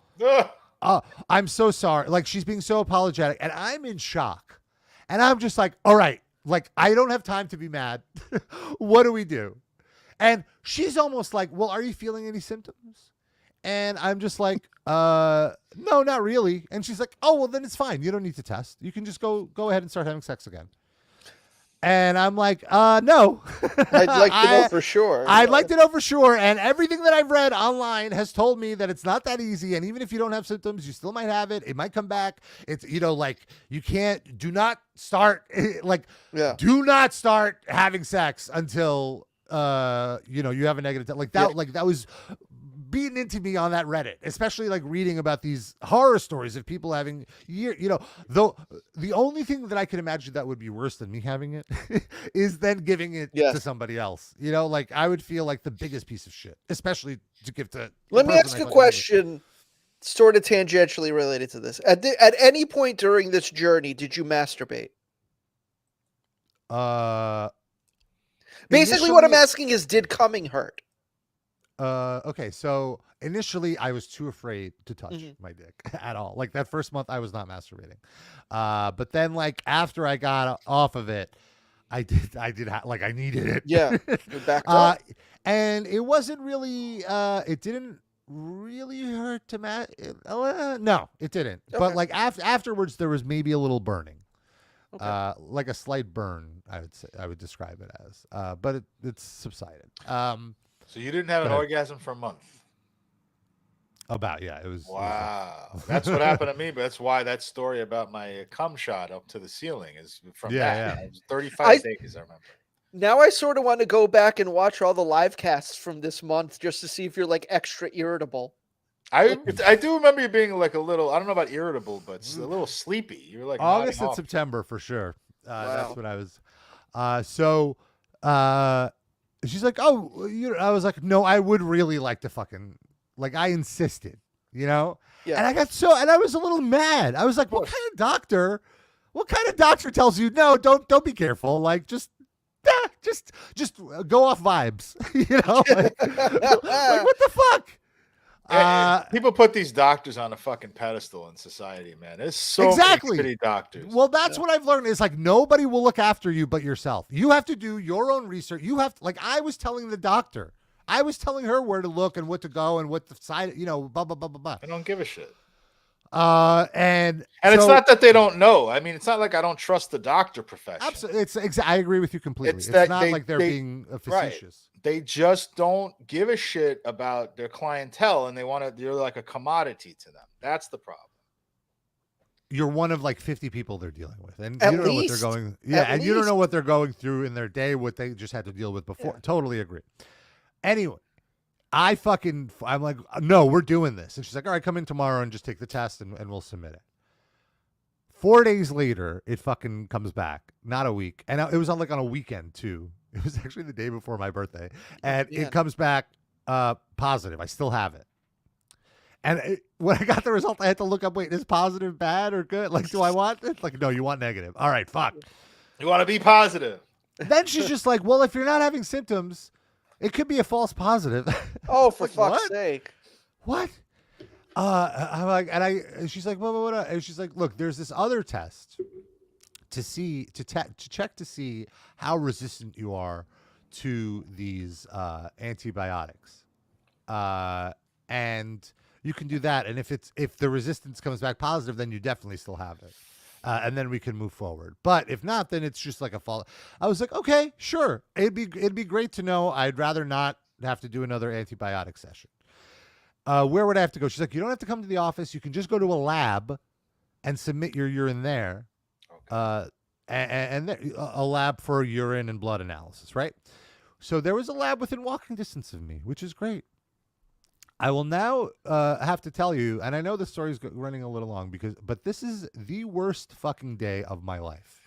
I'm so sorry. Like she's being so apologetic, and I'm in shock. And I'm just like, all right, like I don't have time to be mad. What do we do? And she's almost like, "Well, are you feeling any symptoms?" And I'm just like, no, not really. And she's like, "Oh, well, then it's fine. You don't need to test. You can just go ahead and start having sex again." And I'm like, no. I'd like to know for sure. I'd like to know for sure. And everything that I've read online has told me that it's not that easy. And even if you don't have symptoms, you still might have it. It might come back. It's, like you do not start having sex until, you have a negative test. Like that, like that was beaten into me on that Reddit, especially like reading about these horror stories of people having though the only thing that I can imagine that would be worse than me having it is then giving it to somebody else. Like I would feel like the biggest piece of shit, especially to give to. Let me ask a question sort of tangentially related to this. At any point during this journey, did you masturbate? Basically what I'm asking is, did coming hurt? Okay, so initially I was too afraid to touch my dick at all. Like that first month I was not masturbating. But then like after I got off of it, I did. Like I needed it. Yeah, you're backed up. And it wasn't really. It didn't really hurt to no, it didn't. Okay. But like afterwards, there was maybe a little burning. Okay. Like a slight burn, I would describe it as. But it's subsided. So you didn't have an orgasm for a month. It was. Wow. That's what happened to me, but that's why that story about my cum shot up to the ceiling is from that. It was 35 days, I remember. Now I sort of want to go back and watch all the live casts from this month just to see if you're like extra irritable. I do remember you being like a little, I don't know about irritable, but a little sleepy. You're like August and September for sure. That's what I was. She's like, oh, I was like, no, I would really like to fucking, like, I insisted, Yeah. And I was a little mad. I was like, what kind of doctor tells you, no, don't be careful. Like, just go off vibes, like what the fuck? People put these doctors on a fucking pedestal in society, man. There's so many shitty doctors. Well, that's what I've learned is like nobody will look after you but yourself. You have to do your own research. You have to, like I was telling the doctor, I was telling her where to look and what to go and what the side, blah blah blah blah blah. I don't give a shit. And it's not that they don't know. I mean, it's not like I don't trust the doctor profession. Absolutely, I agree with you completely. It's not like they're being facetious. Right. They just don't give a shit about their clientele, and you're like a commodity to them. That's the problem. You're one of like 50 people they're dealing with, and you don't know what they're going. Yeah, and you don't know what they're going through in their day, what they just had to deal with before. Yeah. Totally agree. Anyway. I'm like, no, we're doing this. And she's like, all right, come in tomorrow and just take the test and we'll submit it. 4 days later, it fucking comes back. Not a week. And it was on a weekend too. It was actually the day before my birthday. And it comes back positive. I still have it. And when I got the result, I had to look up, wait, is positive bad or good? Like, do I want it? Like, no, you want negative. All right, fuck. You want to be positive. Then she's just like, well, if you're not having symptoms, it could be a false positive. Oh, for fuck's sake! What? I'm like, and she's like, what? And she's like, look, there's this other test to check to see how resistant you are to these antibiotics, and you can do that. And if the resistance comes back positive, then you definitely still have it. And then we can move forward. But if not, then it's just like a fall. I was like, okay, sure. It'd be great to know. I'd rather not have to do another antibiotic session. Where would I have to go? She's like, you don't have to come to the office. You can just go to a lab and submit your urine there. Okay. And a lab for urine and blood analysis, right? So there was a lab within walking distance of me, which is great. I will now have to tell you, and I know the story's running a little long but this is the worst fucking day of my life.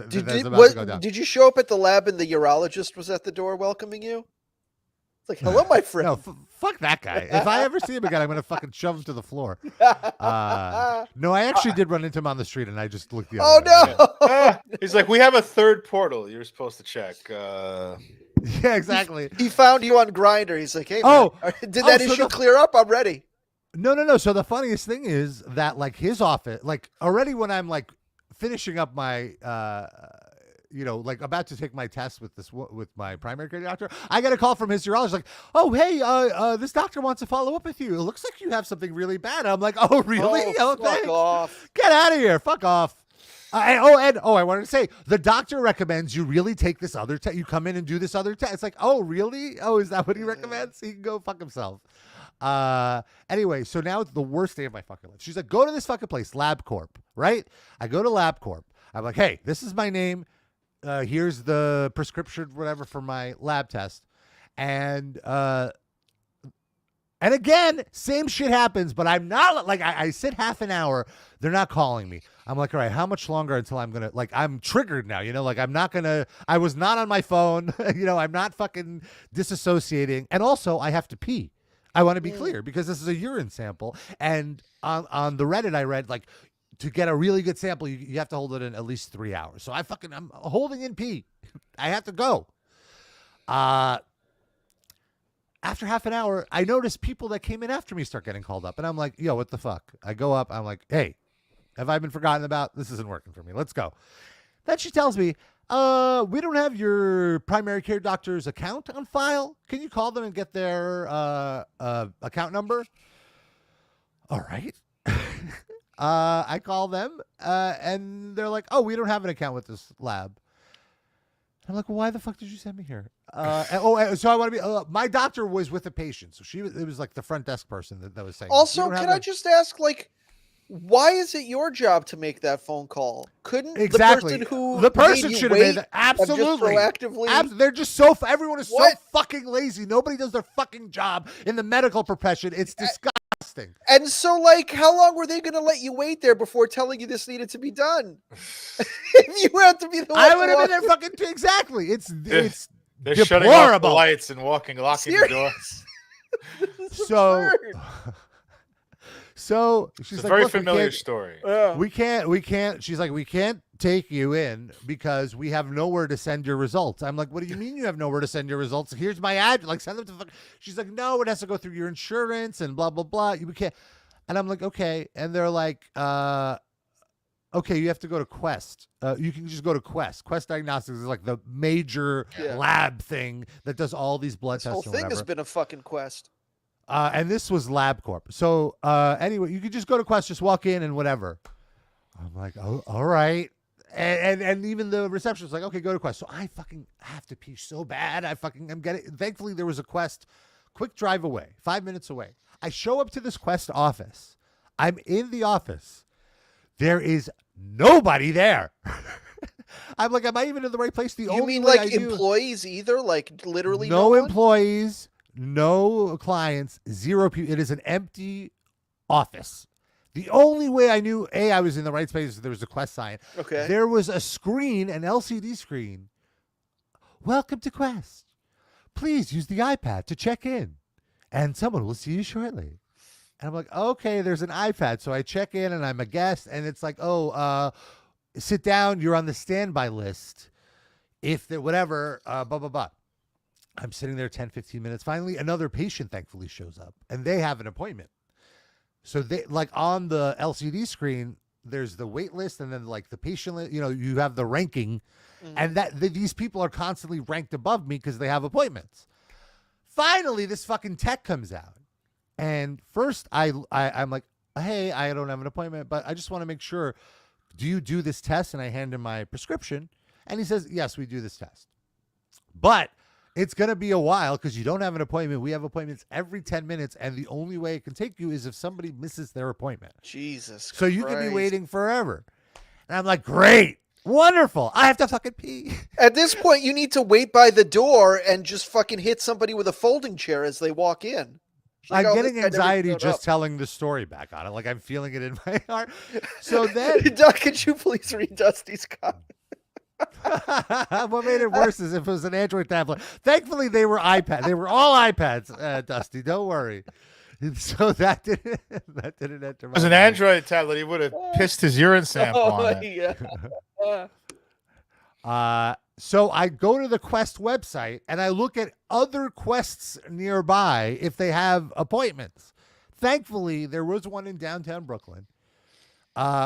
Did you show up at the lab and the urologist was at the door welcoming you? It's like, hello, my friend. No, fuck that guy. If I ever see him again, I'm going to fucking shove him to the floor. No, I actually did run into him on the street, and I just looked the other way. No. He's like, we have a third portal you're supposed to check. Yeah, exactly. He found you on Grindr. He's like, hey, man, did that issue clear up? I'm ready. No. So the funniest thing is that like his office, like already when I'm like finishing up my, like about to take my test with my primary care doctor, I get a call from his urologist like, oh, hey, this doctor wants to follow up with you. It looks like you have something really bad. I'm like, oh, really? Oh, fuck off. Get out of here. Fuck off. I wanted to say, the doctor recommends you really take this other test. You come in and do this other test. It's like, oh, really? Oh, is that what he recommends? He can go fuck himself. Anyway, so now it's the worst day of my fucking life. She's like, go to this fucking place, LabCorp, right? I go to LabCorp. I'm like, hey, this is my name. Here's the prescription, whatever, for my lab test. And again, same shit happens, but I'm not like, I sit half an hour. They're not calling me. I'm like, all right, how much longer until I'm going to, like, I'm triggered now, like I'm not going to, I was not on my phone, I'm not fucking disassociating. And also I have to pee. I want to be clear because this is a urine sample. And on the Reddit, I read like to get a really good sample, you have to hold it in at least 3 hours. So I'm holding in pee. I have to go. After half an hour, I noticed people that came in after me start getting called up. And I'm like, yo, what the fuck? I go up. I'm like, hey, have I been forgotten about? This isn't working for me. Let's go. Then she tells me, we don't have your primary care doctor's account on file. Can you call them and get their account number? All right. I call them, and they're like, oh, we don't have an account with this lab. I'm like, well, why the fuck did you send me here? So I want to be. My doctor was with a patient, so it was like the front desk person that was saying. Also, can I just ask, like, why is it your job to make that phone call? Couldn't the person should have made that? Absolutely, proactively. They're just so. Everyone is so fucking lazy. Nobody does their fucking job in the medical profession. It's disgusting. And so, like, how long were they going to let you wait there before telling you this needed to be done? If you had to be the one, I would have been there fucking exactly. It's they're deplorable. shutting off the lights and locking the door. So she's it's like, a very familiar story. We can't. She's like, we can't take you in because we have nowhere to send your results. I'm like, what do you mean you have nowhere to send your results? Here's my address. Like, send them to. She's like, no, it has to go through your insurance and blah blah blah. We can't. And I'm like, okay. And they're like, okay, you have to go to Quest. You can just go to Quest. Quest Diagnostics is like the major lab thing that does all these blood tests. This whole thing has been a fucking Quest. And this was LabCorp. So anyway, you could just go to Quest, just walk in and whatever. I'm like, oh, all right. And even the receptionist was like, okay, go to Quest. So I fucking have to pee so bad. I'm getting. Thankfully, there was a Quest, quick drive away, 5 minutes away. I show up to this Quest office. I'm in the office. There is nobody there. I'm like, am I even in the right place? You mean like employees either? Like literally no employees. No clients, zero people. It is an empty office. The only way I knew, I was in the right space is there was a Quest sign. Okay. There was a screen, an LCD screen. Welcome to Quest. Please use the iPad to check in, and someone will see you shortly. And I'm like, okay, there's an iPad. So I check in, and I'm a guest, and it's like, sit down. You're on the standby list. If there, whatever, blah, blah, blah. I'm sitting there 10, 15 minutes. Finally, another patient thankfully shows up and they have an appointment. So they like on the LCD screen, there's the wait list and then like the patient list, you have the ranking and these people are constantly ranked above me because they have appointments. Finally, this fucking tech comes out. And first I'm like, hey, I don't have an appointment, but I just want to make sure, do you do this test? And I hand him my prescription and he says, yes, we do this test. But it's going to be a while because you don't have an appointment. We have appointments every 10 minutes, and the only way it can take you is if somebody misses their appointment. Jesus Christ. So you can be waiting forever. And I'm like, great, wonderful. I have to fucking pee. At this point, you need to wait by the door and just fucking hit somebody with a folding chair as they walk in. Like, I'm getting anxiety just telling the story back on it. Like, I'm feeling it in my heart. So then... Doc, could you please read Dusty's comment? What made it worse is if it was an Android tablet. Thankfully, they were iPads. They were all iPads, Dusty. Don't worry. So that didn't enter. If it was an Android tablet, he would have pissed his urine sample on it. Yeah. So I go to the Quest website and I look at other Quests nearby if they have appointments. Thankfully, there was one in downtown Brooklyn,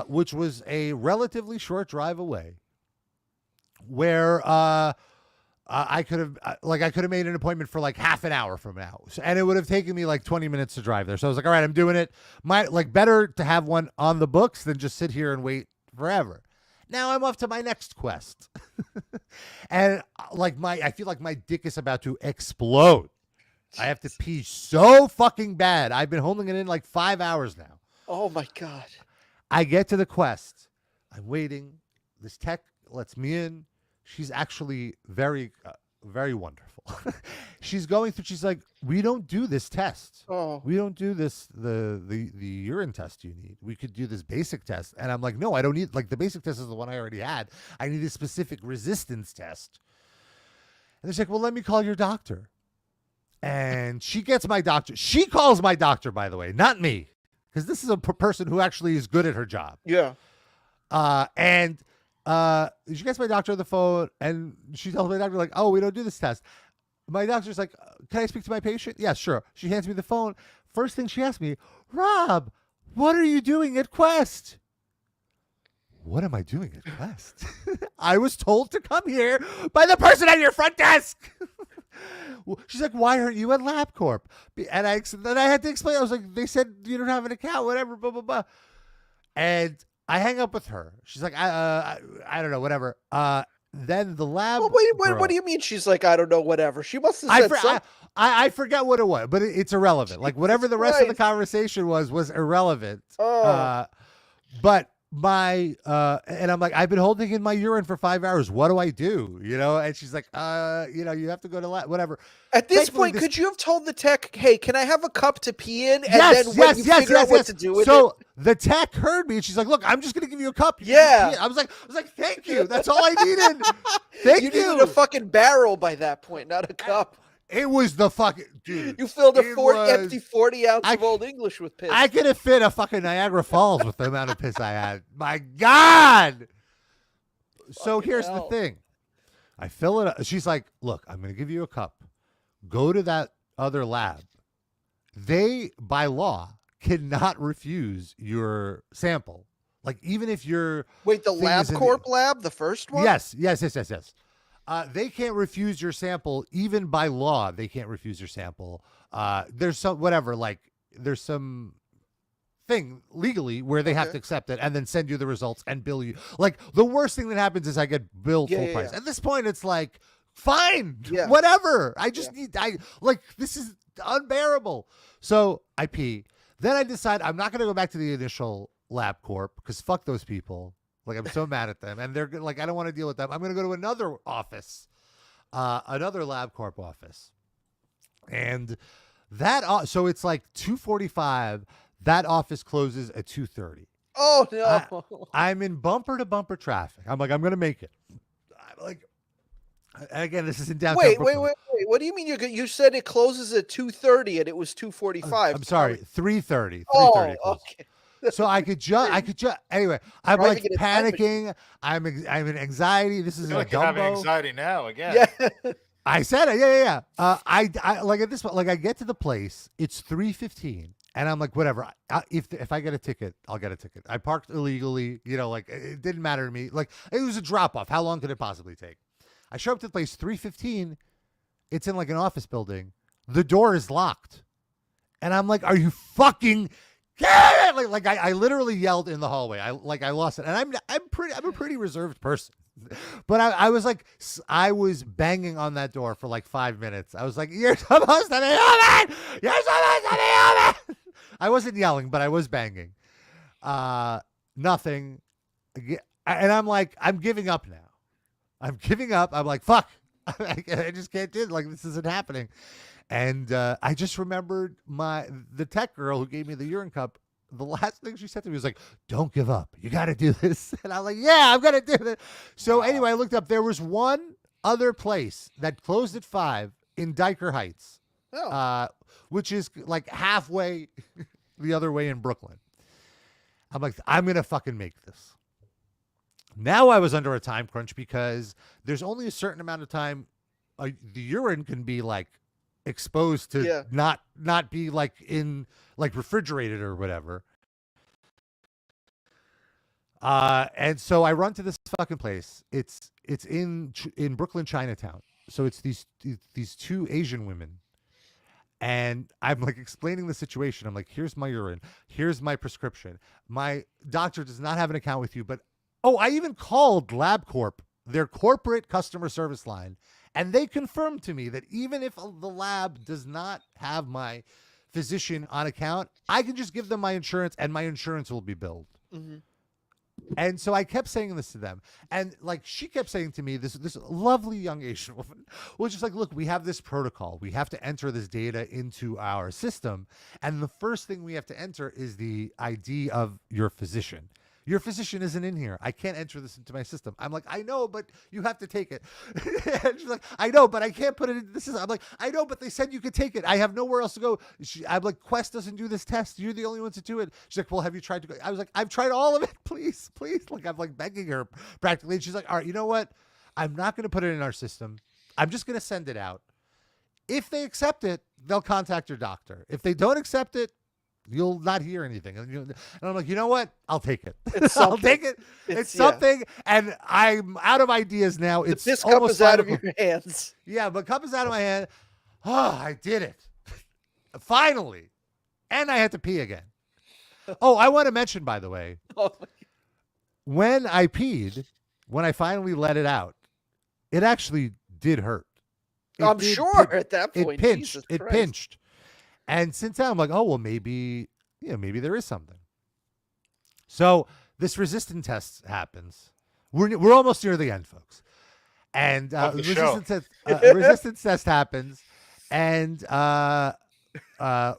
which was a relatively short drive away, where I could have made an appointment for like half an hour from now, and it would have taken me like 20 minutes to drive there. So I was like, all right, I'm doing it. Better to have one on the books than just sit here and wait forever. Now I'm off to my next Quest, and I feel like my dick is about to explode. I have to pee so fucking bad. I've been holding it in like 5 hours now. Oh my God. I get to the Quest. I'm waiting. This tech lets me in. She's actually very, very wonderful. She's going through. She's like, we don't do this test. Oh, we don't do this. The urine test you need. We could do this basic test. And I'm like, no, I don't need. Like the basic test is the one I already had. I need a specific resistance test. And she's like, well, let me call your doctor. And she gets my doctor. She calls my doctor, by the way, not me, because this is a person who actually is good at her job. Yeah. And she gets my doctor on the phone, and she tells my doctor, like, oh, we don't do this test. My doctor's like, can I speak to my patient? Yeah, sure. She hands me the phone. First thing she asks me, Rob, what are you doing at Quest? what am I doing at Quest? I was told to come here by the person at your front desk. She's like, why aren't you at LabCorp? And then I had to explain. I was like, they said you don't have an account, whatever, blah, blah, blah. And I hang up with her. She's like, I don't know, whatever. Then the lab. Well, wait, what do you mean? She's like, I don't know, whatever. She must have said something. I forget what it was, but it's irrelevant. Like whatever the rest of the conversation was irrelevant. Oh. But my and I'm like, I've been holding in my urine for 5 hours. What do I do? You know? And she's like, you have to go to whatever. At this point, could you have told the tech, hey, can I have a cup to pee in? And then when you figure out what to do with it. So the tech heard me and she's like, look, I'm just gonna give you a cup. I was like, thank you. That's all I needed. Thank you. You needed a fucking barrel by that point, not a cup. It was the fucking dude. You filled a empty 40 ounce of Old English with piss. I could have fit a fucking Niagara Falls with the amount of piss I had. My God. So here's the thing. I fill it up. She's like, look, I'm going to give you a cup. Go to that other lab. They, by law, cannot refuse your sample. Like, even if you're... Wait, the LabCorp lab, the first one? Yes. They can't refuse your sample, even by law. They can't refuse your sample. There's there's some thing legally where they have to accept it and then send you the results and bill you. Like the worst thing that happens is I get billed full price. At this point, it's like, fine, whatever. I just this is unbearable. So I pee. Then I decide I'm not going to go back to the initial LabCorp because fuck those people. Like, I'm so mad at them. And they're like, I don't want to deal with them. I'm going to go to another office, another LabCorp office. And so it's like 2:45. That office closes at 2:30. Oh, no. I'm in bumper to bumper traffic. I'm like, I'm going to make it. I'm like, again, this is in downtown Brooklyn. Wait. What do you mean? You said it closes at 2:30 and it was 2:45. I'm sorry, 3:30. 3:30. Oh, okay. So I could just anyway. I'm like panicking. I'm in anxiety. This is like having anxiety now again. Yeah. I said it. Yeah. I like at this point, like I get to the place. It's 3:15, and I'm like, whatever. If I get a ticket, I'll get a ticket. I parked illegally. Like it didn't matter to me. Like it was a drop off. How long could it possibly take? I show up to the place 3:15. It's in like an office building. The door is locked, and I'm like, are you fucking? Like I literally yelled in the hallway. I lost it, and I'm a pretty reserved person, but I was like, I was banging on that door for like 5 minutes. I was like, you're supposed to be open. You're supposed to be open. I wasn't yelling, but I was banging. Nothing, and I'm like, I'm giving up now. I'm giving up. I'm like, fuck. I just can't do it. Like this isn't happening. And I just remembered the tech girl who gave me the urine cup. The last thing she said to me was like, don't give up. You got to do this. And I'm like, yeah, I'm going to do it. So anyway, I looked up. There was one other place that closed at 5 in Diker Heights, which is like halfway the other way in Brooklyn. I'm like, I'm going to fucking make this. Now I was under a time crunch because there's only a certain amount of time the urine can be like exposed to not be like in like refrigerated or whatever. And so I run to this fucking place. It's in Brooklyn, Chinatown. So it's these two Asian women. And I'm like explaining the situation. I'm like, here's my urine. Here's my prescription. My doctor does not have an account with you, but I even called LabCorp, their corporate customer service line. And they confirmed to me that even if the lab does not have my physician on account, I can just give them my insurance and my insurance will be billed. Mm-hmm. And so I kept saying this to them. And like she kept saying to me, this lovely young Asian woman was just like, look, we have this protocol. We have to enter this data into our system. And the first thing we have to enter is the ID of your physician. Your physician isn't in here. I can't enter this into my system. I'm like, I know, but you have to take it. And she's like, I know, but I can't put it into the system. I'm like, I know, but they said you could take it. I have nowhere else to go. I'm like, Quest doesn't do this test. You're the only ones to do it. She's like, well, have you tried to go? I was like, I've tried all of it. Please. Like, I'm like begging her practically. And she's like, all right, you know what? I'm not going to put it in our system. I'm just going to send it out. If they accept it, they'll contact your doctor. If they don't accept it, You'll not hear anything. And I'm like, you know what? I'll take it. I'll take it. It's something. And I'm out of ideas now. This cup is out of your hands. Yeah, but cup is out of my hand. Oh, I did it. Finally. And I had to pee again. Oh, I want to mention, by the way, when I peed, when I finally let it out, it actually did hurt. I'm sure at that point. It pinched. And since then, I'm like, oh, well, maybe there is something. So this resistance test happens. We're almost near the end, folks. And resistance test happens. And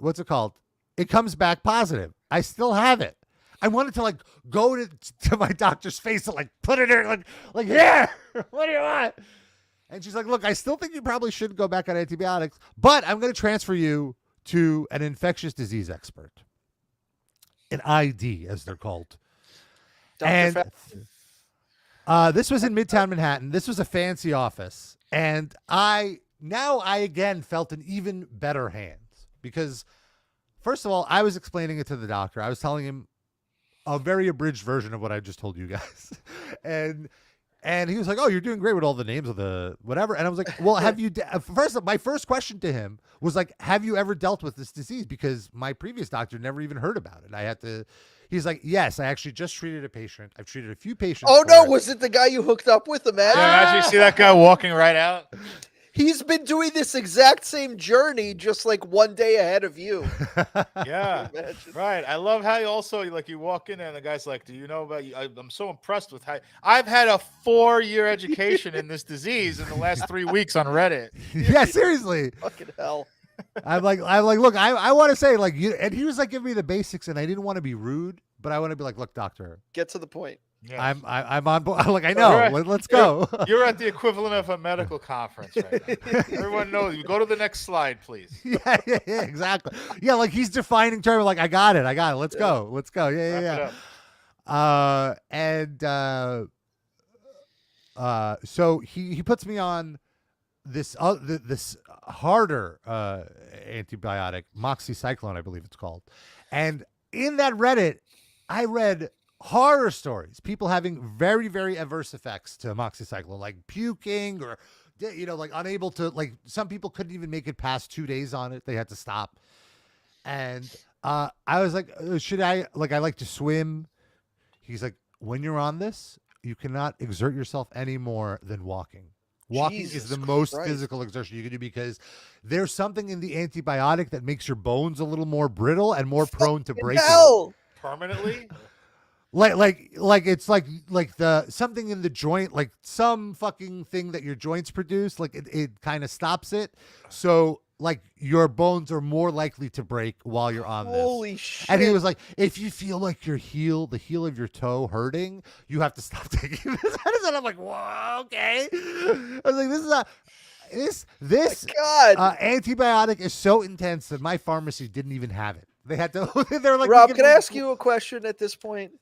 what's it called? It comes back positive. I still have it. I wanted to like go to my doctor's face and like put it in like here. What do you want? And she's like, look, I still think you probably shouldn't go back on antibiotics, but I'm going to transfer you to an infectious disease expert, an ID, as they're called. And this was in Midtown Manhattan. This was a fancy office. And I again felt an even better hand because, first of all, I was explaining it to the doctor. I was telling him a very abridged version of what I just told you guys. And he was like, oh, you're doing great with all the names of the whatever. And I was like, well, have you my first question to him was like, have you ever dealt with this disease? Because my previous doctor never even heard about it. He's like, yes, I actually just treated a patient. I've treated a few patients. Oh, no. Was it the guy you hooked up with? Imagine. Yeah, imagine you see that guy walking right out. He's been doing this exact same journey, just like one day ahead of you. Yeah, right. I love how you also you walk in there and the guy's like, "Do you know about you?" I'm so impressed with how I've had a 4-year education in this disease in the last 3 weeks on Reddit. Yeah, seriously. Fucking hell. I'm like, look, I want to say like you, and he was like giving me the basics, and I didn't want to be rude, but I want to be like, look, doctor, get to the point. Yeah. I'm on board. Like I know. Let's go. You're at the equivalent of a medical conference right now. Everyone knows. You go to the next slide, please. Yeah, exactly. Yeah, like he's defining term. Like I got it. Let's go. Yeah. So he puts me on this harder antibiotic, moxicillin, I believe it's called. And in that Reddit, I read horror stories, people having very, very adverse effects to amoxicillin, like puking or, like unable to, like some people couldn't even make it past 2 days on it. They had to stop. And I was like, should I like to swim? He's like, when you're on this, you cannot exert yourself any more than walking. Walking is the most physical exertion you can do because there's something in the antibiotic that makes your bones a little more brittle and more prone to breaking. Permanently? Like it's like the something in the joint, like some fucking thing that your joints produce, like it kind of stops it. So like your bones are more likely to break while you're on this. Holy shit. And he was like, if you feel like the heel of your toe hurting, you have to stop taking this medicine. I'm like, whoa, okay. I was like, this antibiotic is so intense that my pharmacy didn't even have it. They had to. They're like, Rob, can I ask you a question at this point?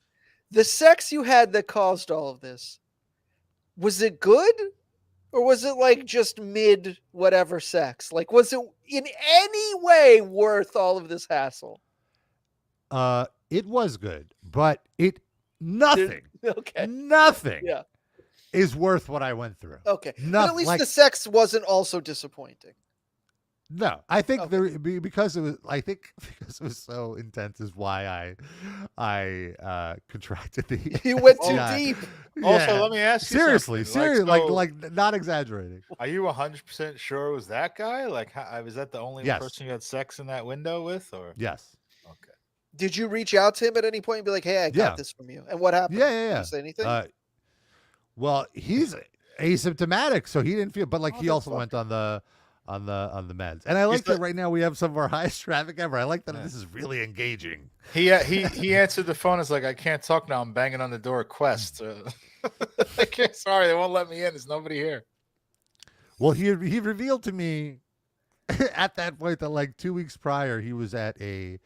The sex you had that caused all of this, was it good? Or was it like just mid whatever sex? Like, was it in any way worth all of this hassle? It was good, but nothing is worth what I went through. Okay. But at least the sex wasn't also disappointing. No, I think because it was so intense is why I contracted the. You went too deep. Also, let me ask you seriously, like not exaggerating. Are you 100% sure it was that guy? Like, was that the only person you had sex in that window with, or? Yes. Okay. Did you reach out to him at any point and be like, "Hey, I got this from you"? And what happened? Yeah. Did you say anything? Well, he's asymptomatic, so he didn't feel. But like, he also went on the meds, and I like that right now we have some of our highest traffic ever. I like that this is really engaging. He answered the phone. It's like, I can't talk now. I'm banging on the door at Quest. I can't. Sorry, they won't let me in. There's nobody here. Well, he revealed to me at that point that like 2 weeks prior he was at a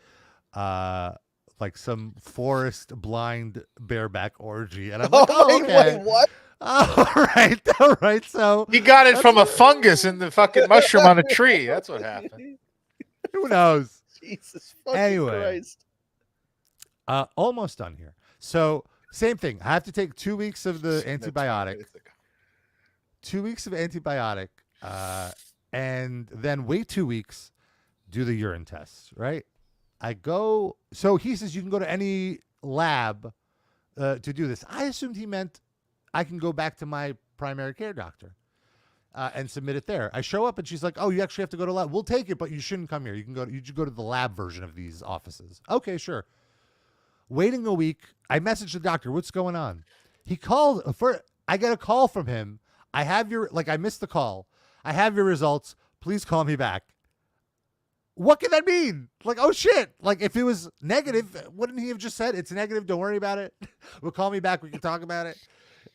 like some forest blind bareback orgy, and I'm like, okay. Wait, what? All right. So he got it from a fungus in the fucking mushroom on a tree. That's what happened. Who knows? Jesus fucking Anyway. Christ. Almost done here. So same thing. I have to take 2 weeks of the antibiotic. 2 weeks of antibiotic, and then wait 2 weeks, do the urine tests, right? I go, so he says you can go to any lab to do this. I assumed he meant I can go back to my primary care doctor and submit it there. I show up and she's like, oh, you actually have to go to lab. We'll take it, but you shouldn't come here. You should go to the lab version of these offices. Okay, sure. Waiting a week, I messaged the doctor, what's going on? He called, I get a call from him. I missed the call. I have your results. Please call me back. What can that mean? Like, oh shit. Like, if it was negative, wouldn't he have just said, it's negative, don't worry about it? We'll call me back, we can talk about it.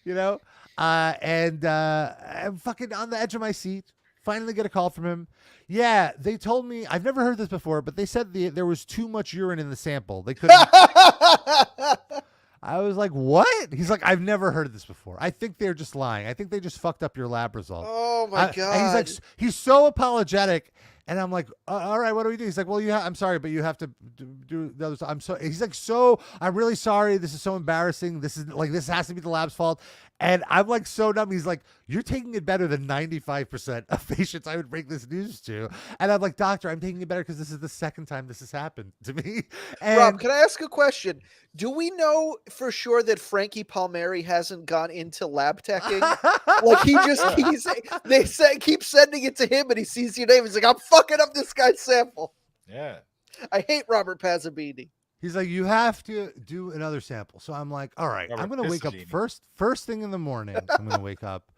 You know? I'm fucking on the edge of my seat. Finally get a call from him. Yeah, they told me, I've never heard this before, but they said there was too much urine in the sample. They couldn't. I was like, what? He's like, I've never heard this before. I think they're just lying. I think they just fucked up your lab result. Oh my God. And he's like, he's so apologetic. And I'm like, all right, what do we do? He's like, well, I'm sorry, but you have to do the other stuff. He's like, I'm really sorry. This is so embarrassing. This has to be the lab's fault. And I'm like, so numb. He's like, you're taking it better than 95% of patients I would break this news to. And I'm like, doctor, I'm taking it better because this is the second time this has happened to me. And Rob, can I ask a question? Do we know for sure that Frankie Palmieri hasn't gone into lab teching? Like they keep sending it to him and he sees your name. He's like, I'm fucking up this guy's sample. Yeah. I hate Robert Pazzabini. He's like, you have to do another sample. So I'm like, all right, I'm going to wake up first thing in the morning. I'm going to wake up.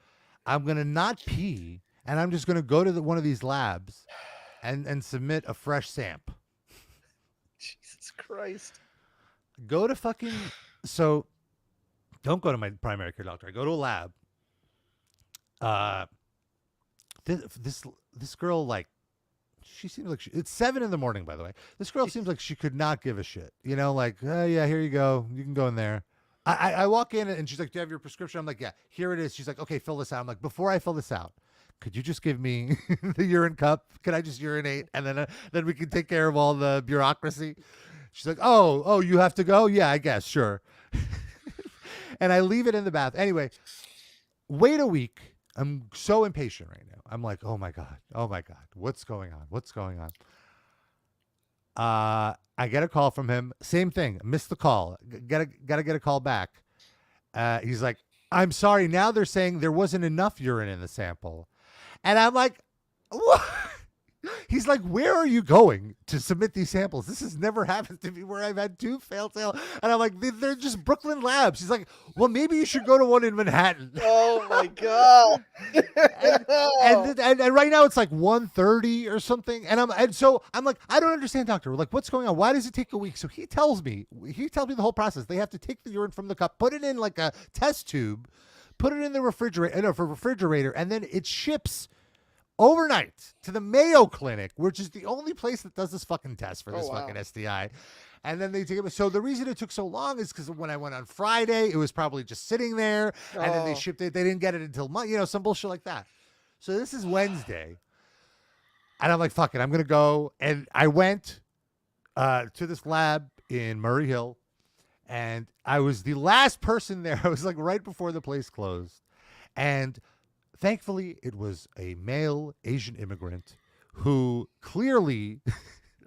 I'm going to not pee. And I'm just going to go to one of these labs and submit a fresh samp. Jesus Christ. Go to so don't go to my primary care doctor. I go to a lab. This girl, like, she seems like it's 7 a.m, by the way. This girl seems like she could not give a shit. You know, like, yeah, here you go. You can go in there. I walk in and she's like, do you have your prescription? I'm like, yeah, here it is. She's like, okay, fill this out. I'm like, before I fill this out, could you just give me the urine cup? Can I just urinate? And then we can take care of all the bureaucracy. She's like, oh, you have to go? Yeah, I guess. Sure. And I leave it in the bath. Anyway, wait a week. I'm so impatient right now. I'm like, oh my God. What's going on? I get a call from him. Same thing. Missed the call. Gotta get a call back. He's like, I'm sorry. Now they're saying there wasn't enough urine in the sample. And I'm like, what? He's like, where are you going to submit these samples? This has never happened to me where I've had 2 failed sales. And I'm like, they're just Brooklyn labs. He's like, well, maybe you should go to one in Manhattan. Oh my God. and right now it's like 1:30 or something. And so I'm like, I don't understand, doctor. Like, what's going on? Why does it take a week? So he tells me the whole process. They have to take the urine from the cup, put it in like a test tube, put it in the refrigerator, and then it ships overnight to the Mayo Clinic, which is the only place that does this fucking test for this fucking STI. And then they take it. So the reason it took so long is because when I went on Friday, it was probably just sitting there, and then they shipped it. They didn't get it until Monday, some bullshit like that. So this is Wednesday, and I'm like, fuck it, I'm gonna go. And I went to this lab in Murray Hill, and I was the last person there. I was like right before the place closed, and thankfully, it was a male Asian immigrant who clearly,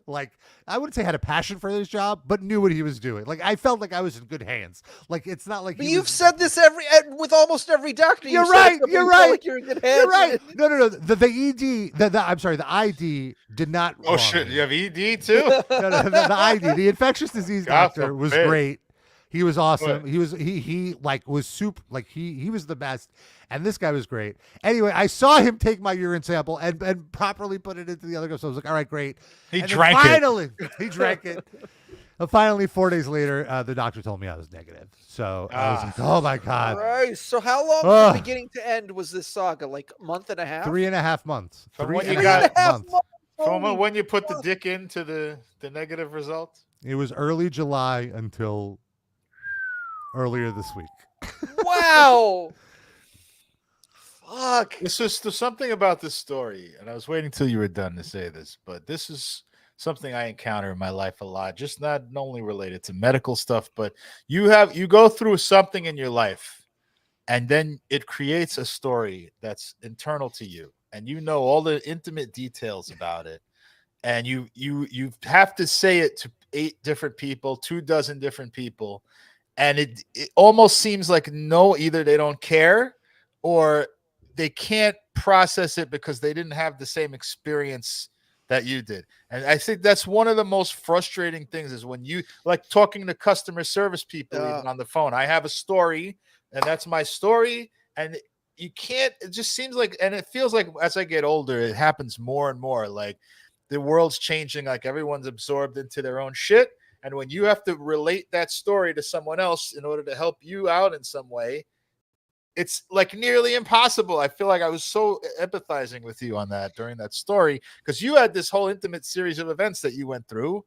like, I wouldn't say had a passion for his job, but knew what he was doing. Like, I felt like I was in good hands. Like, it's not like. But you've said this with almost every doctor. You're right. You're right. Like you're in good hands. You're right. No. The ID did not. Oh shit! You have ED too? No. The ID, the infectious disease doctor, was great. He was awesome. He was was super, like he was the best. And this guy was great. Anyway, I saw him take my urine sample and properly put it into the other cup. So I was like, all right, great. He drank it. Finally, he drank it. And finally, 4 days later, the doctor told me I was negative. So I was like, oh my God. All right. So how long from beginning to end was this saga? Like a month and a half? 3.5 months. From when you put the dick into the negative result? It was early July until earlier this week. Wow. Fuck. There's something about this story, and I was waiting till you were done to say this, but this is something I encounter in my life a lot, just not only related to medical stuff, but you go through something in your life and then it creates a story that's internal to you and you know all the intimate details about it. And you have to say it to 8 different people, 24 different people. And it almost seems like either they don't care or they can't process it because they didn't have the same experience that you did. And I think that's one of the most frustrating things is when you like talking to customer service people, even on the phone. I have a story and that's my story. And you can't, it just seems like, and it feels like as I get older, it happens more and more. Like the world's changing, like everyone's absorbed into their own shit. And when you have to relate that story to someone else in order to help you out in some way, it's like nearly impossible. I feel like I was so empathizing with you on that during that story because you had this whole intimate series of events that you went through.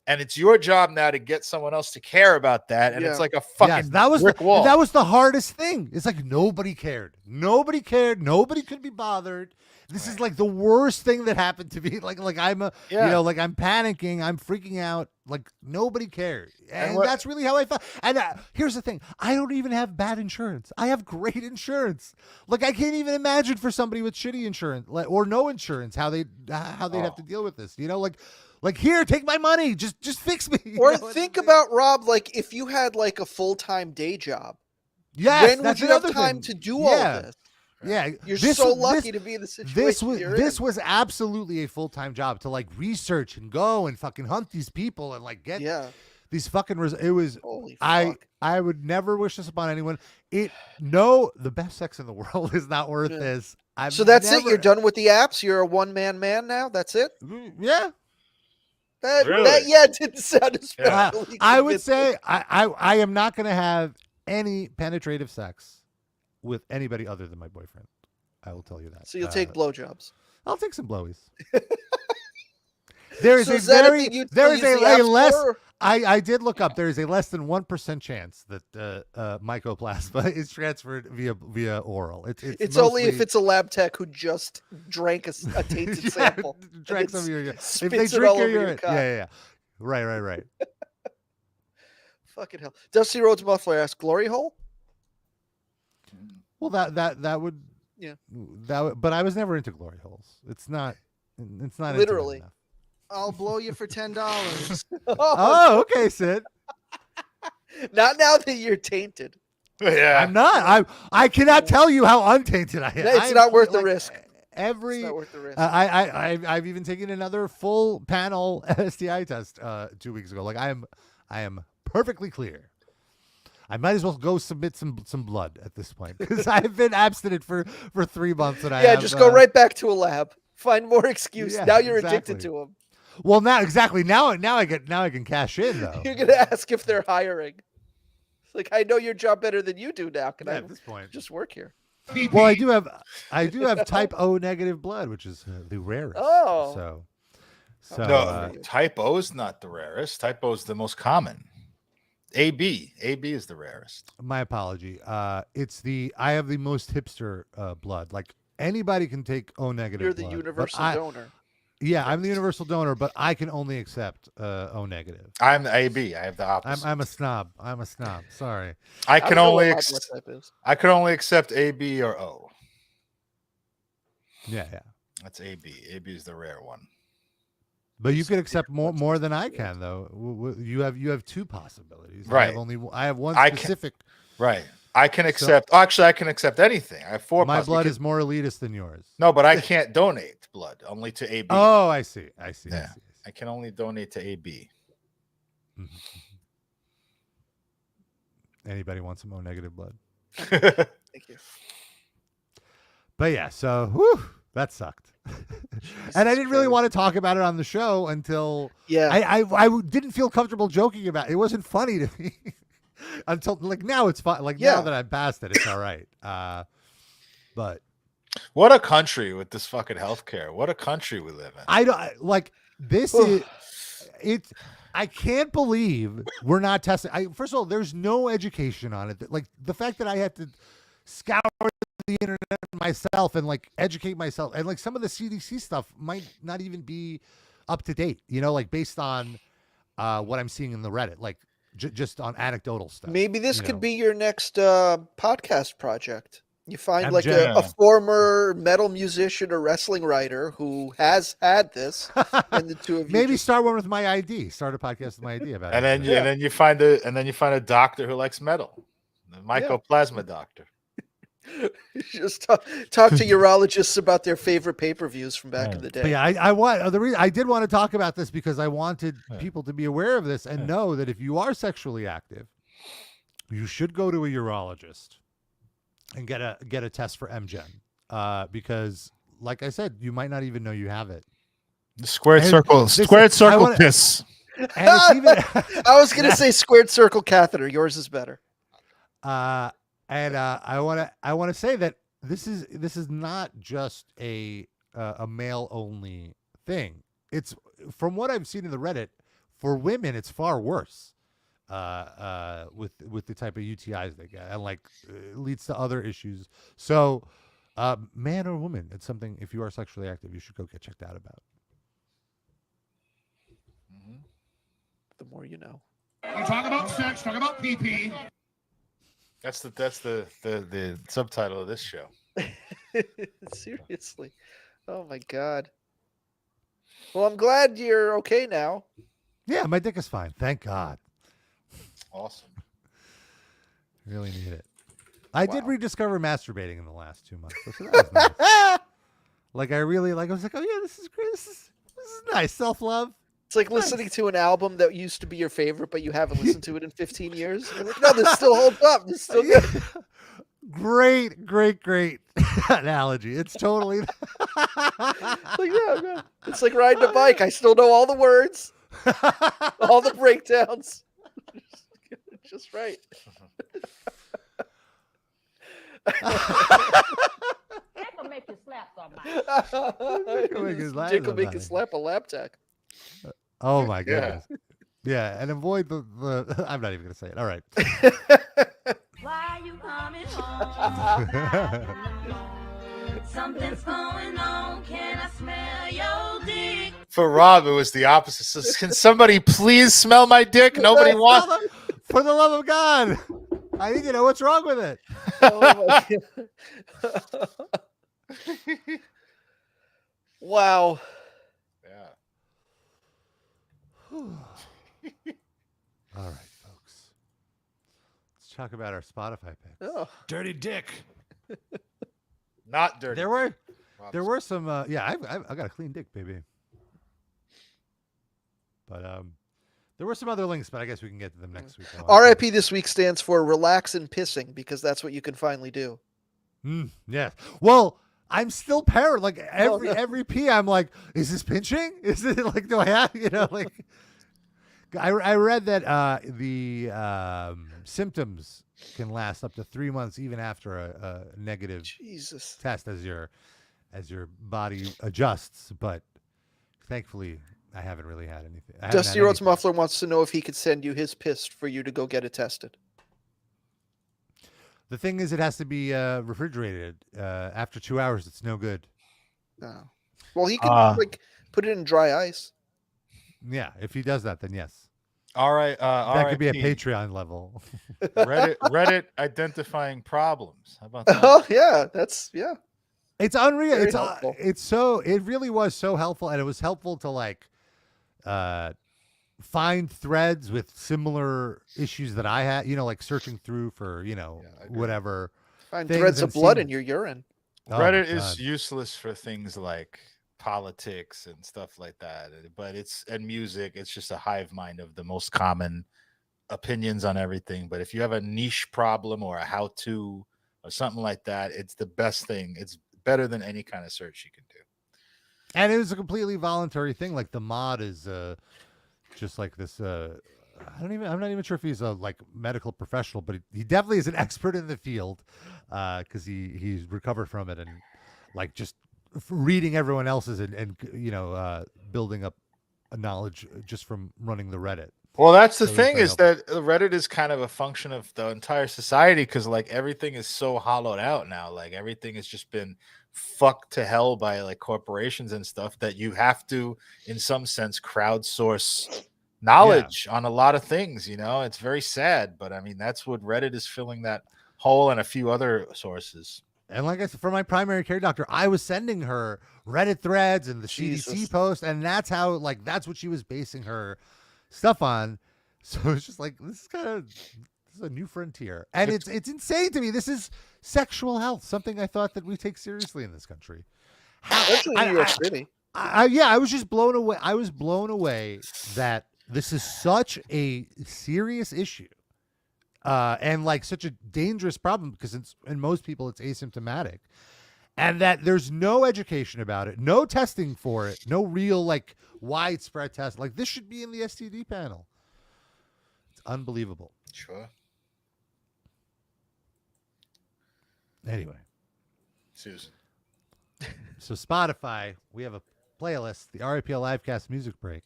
And it's your job now to get someone else to care about that. And it's like a fucking brick wall. That was the hardest thing. It's like nobody cared. Nobody cared. Nobody could be bothered. This is like the worst thing that happened to me. Like I'm like I'm panicking. I'm freaking out. Like nobody cared. And that's really how I felt. And here's the thing. I don't even have bad insurance. I have great insurance. Like I can't even imagine for somebody with shitty insurance or no insurance, how they'd have to deal with this. You know, like here, take my money. Just fix me. Or think about, Rob, like if you had like a full-time day job. Yes, when would you have time to do all this? Yeah, you're so lucky to be in the situation. This was absolutely a full-time job to like research and go and fucking hunt these people and like get these fucking it was holy fuck. I would never wish this upon anyone. The best sex in the world is not worth this. So that's it. You're done with the apps. You're a one-man man now. That's it. Yeah. That didn't sound as I would say I am not going to have any penetrative sex with anybody other than my boyfriend. I will tell you that. So you'll take blowjobs. I'll take some blowies. There is a less. I did look up. There is a less than 1% chance that mycoplasma is transferred via oral. It's only if it's a lab tech who just drank a tainted sample. Drank some of your urine. If they drink your urine. Yeah. Right. Fucking hell. Dusty Rhodes Muffler asks, glory hole? Well, that would but I was never into glory holes. It's not literally. I'll blow you for $10. Oh, okay, Sid. Not now that you're tainted. Yeah, I'm not. I cannot tell you how untainted I am. It's not worth the risk. It's not worth the risk. I've even taken another full panel STI test 2 weeks ago. Like I am perfectly clear. I might as well go submit some blood at this point because I've been abstinent for 3 months. And just go right back to a lab. Find more excuse. Now you're addicted to them. Well, now I can cash in though. You're gonna ask if they're hiring. Like I know your job better than you do now. Can I at this point just work here? Well, I do have type O negative blood, which is the rarest. Oh, no, type O is not the rarest. Type O is the most common. AB is the rarest. My apology. I have the most hipster blood. Like anybody can take O negative. You're the universal donor. Yeah, I'm the universal donor, but I can only accept O negative. I'm the AB. I have the opposite. I'm a snob. Sorry. I can only accept AB or O. Yeah. That's AB. AB is the rare one. But you could accept more than I can, though. You have 2 possibilities. Right. I have one specific. Right. I can accept. Actually, I can accept anything. I have 4. My blood is more elitist than yours. No, but I can't donate blood only to AB. Oh, I see. Yeah. I can only donate to AB. Mm-hmm. Anybody want some O negative blood? Thank you. But yeah, so that sucked. And I didn't really want to talk about it on the show until I didn't feel comfortable joking about it. It wasn't funny to me until like now it's fun. Like now that I'm past it, it's all right. But what a country with this fucking healthcare. What a country we live in. I don't like this. I can't believe we're not testing. First of all, there's no education on it. Like the fact that I had to scour the internet myself and like educate myself, and like some of the CDC stuff might not even be up to date. Like based on what I'm seeing in the Reddit, like just on anecdotal stuff. Maybe this could be your next podcast project. You find like MJ. a former metal musician or wrestling writer who has had this, and the two of you maybe start one with my ID. Start a podcast with my ID about and it. then you find a doctor who likes metal, the mycoplasma doctor. Just talk to urologists about their favorite pay-per-views from back in the day. But yeah, I did want to talk about this because I wanted people to be aware of this and know that if you are sexually active, you should go to a urologist and get a test for MGen. Because like I said, you might not even know you have it. The squared circle piss. And it's even I was going to say squared circle catheter. Yours is better. And I want to say that this is not just a male only thing. It's from what I've seen in the Reddit for women, it's far worse. With the type of UTIs they get, and like it leads to other issues. So, man or woman, it's something. If you are sexually active, you should go get checked out about. Mm-hmm. The more you know. You talk about sex, talk about pee-pee. That's the subtitle of this show. Seriously. Oh my God. Well, I'm glad you're okay now. Yeah, my dick is fine. Thank God. Awesome. Really need it. I did rediscover masturbating in the last 2 months. So that was nice. Like I was like, oh yeah, this is great. This is nice. Self-love. It's like listening to an album that used to be your favorite, but you haven't listened to it in 15 years. Like, no, this still holds up. This is still good. Great analogy. It's totally yeah. It's like riding a bike. I still know all the words, all the breakdowns. Just right. That will make you slap somebody. Jake will make you slap a laptop. Oh my goodness. Yeah, and avoid the I'm not even gonna say it. All right. Why you coming home? Something's going on. Can I smell your dick? For Rob, it was the opposite. So can somebody please smell my dick? Nobody wants. For the love of God, I need to know what's wrong with it. Oh my God. Wow. All right, folks. Let's talk about our Spotify picks. Oh. Dirty dick. Not dirty. There were some. I got a clean dick, baby. But there were some other links, but I guess we can get to them next week. RIP this week stands for relax and pissing because that's what you can finally do. Yeah. Well, I'm still paranoid. Like every pee, I'm like, is this pinching? Is it like, do I have, like, I read that the symptoms can last up to 3 months even after a negative test as your body adjusts. But thankfully, I haven't really had anything. Dusty Rhodes Muffler wants to know if he could send you his piss for you to go get it tested. The thing is, it has to be refrigerated. After 2 hours, it's no good. Oh. Well, he could put it in dry ice. Yeah, if he does that, then yes. All right. That could be a Patreon level. Reddit identifying problems. How about that? Oh yeah, It's unreal. It really was so helpful, and it was helpful to like find threads with similar issues that I had. Like searching through for whatever. Find threads of blood in your urine. Reddit is useless for things like politics and stuff like that, but and music. It's just a hive mind of the most common opinions on everything. But if you have a niche problem or a how-to or something like that, it's the best thing. It's better than any kind of search you can do. And it was a completely voluntary thing. Like the mod is just like this. I'm not even sure if he's a like medical professional, but he definitely is an expert in the field because he's recovered from it and like just reading everyone else's and building up a knowledge just from running the Reddit. Well, that's the So it's thing, very is helpful. that Reddit is kind of a function of the entire society, because like everything is so hollowed out now. Like everything has just been fucked to hell by like corporations and stuff, that you have to, in some sense, crowdsource knowledge on a lot of things. It's very sad, but I mean that's what Reddit is filling that hole, and a few other sources. And like I said, for my primary care doctor, I was sending her Reddit threads and the Jesus. CDC post, and that's how, like, that's what she was basing her stuff on. So it's just like, this is a new frontier, and it's insane to me. This is sexual health, something I thought that we take seriously in this country. Especially in New York City. I was just blown away. I was blown away that this is such a serious issue. And like such a dangerous problem, because in most people it's asymptomatic, and that there's no education about it, no testing for it, no real like widespread test. Like this should be in the STD panel. It's unbelievable. Sure. Anyway, Susan. so Spotify, we have a playlist, the RAPL Livecast music break,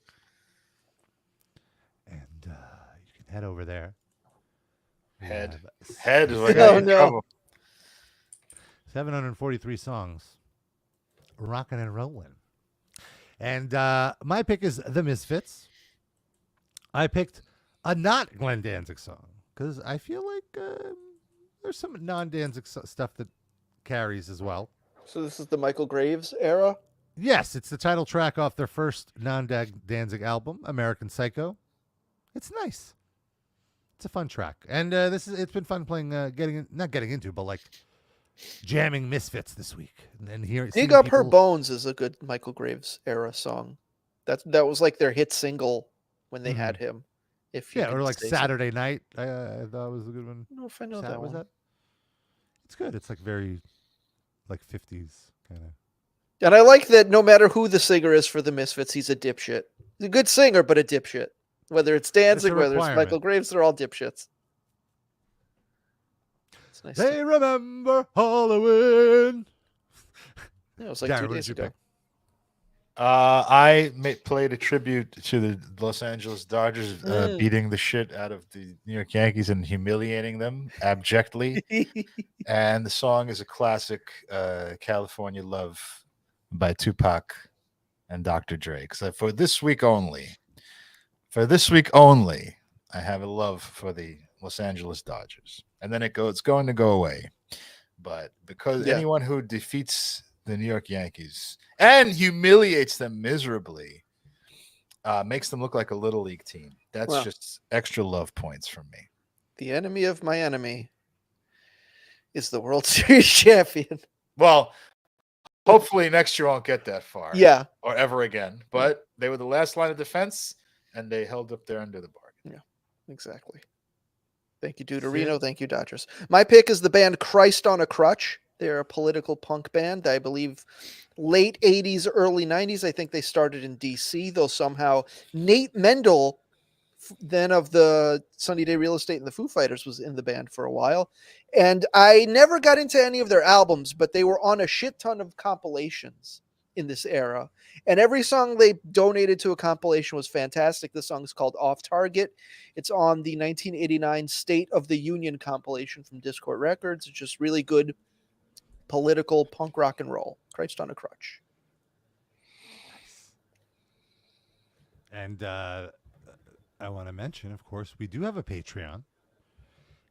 and you can head over there. Head is Oh, what got you in no. trouble. 743 songs, rocking and rolling. And my pick is The Misfits. I picked a not Glenn Danzig song because I feel like there's some non-Danzig stuff that carries as well. So this is the Michael Graves era? Yes, it's the title track off their first non-Danzig album, American Psycho. It's nice. It's a fun track, and it's been fun playing, not getting into, but like jamming Misfits this week, and here. Dig Up Her Bones is a good Michael Graves era song. That was like their hit single when they had him. Or like Saturday Night, I thought was a good one. I don't know if I know that one. It's good. It's like very like 50s kind of. And I like that no matter who the singer is for the Misfits, he's a dipshit. He's a good singer, but a dipshit. Whether it's Danzig, whether it's Michael Graves, they're all dipshits. It's nice. They remember Halloween. Yeah, it was like 2 days ago. I played a tribute to the Los Angeles Dodgers beating the shit out of the New York Yankees and humiliating them abjectly. And the song is a classic, California Love by Tupac and Dr. Dre. So for this week only, I have a love for the Los Angeles Dodgers. And then it's going to go away. But because anyone who defeats the New York Yankees and humiliates them miserably makes them look like a little league team. That's just extra love points from me. The enemy of my enemy is the World Series champion. Well, hopefully next year won't get that far. Yeah. Or ever again. But they were the last line of defense, and they held up their end of the bargain. Yeah, exactly. Thank you, Deuterino. Thank you, Dodgers. My pick is the band Christ on a Crutch. They're a political punk band. I believe late 80s, early 90s. I think they started in D.C., though somehow Nate Mendel, then of the Sunny Day Real Estate and the Foo Fighters, was in the band for a while. And I never got into any of their albums, but they were on a shit ton of compilations in this era. And every song they donated to a compilation was fantastic. This song is called Off Target. It's on the 1989 State of the Union compilation from Discord Records. It's just really good political punk rock and roll. Christ on a Crutch. And I want to mention, of course, we do have a Patreon.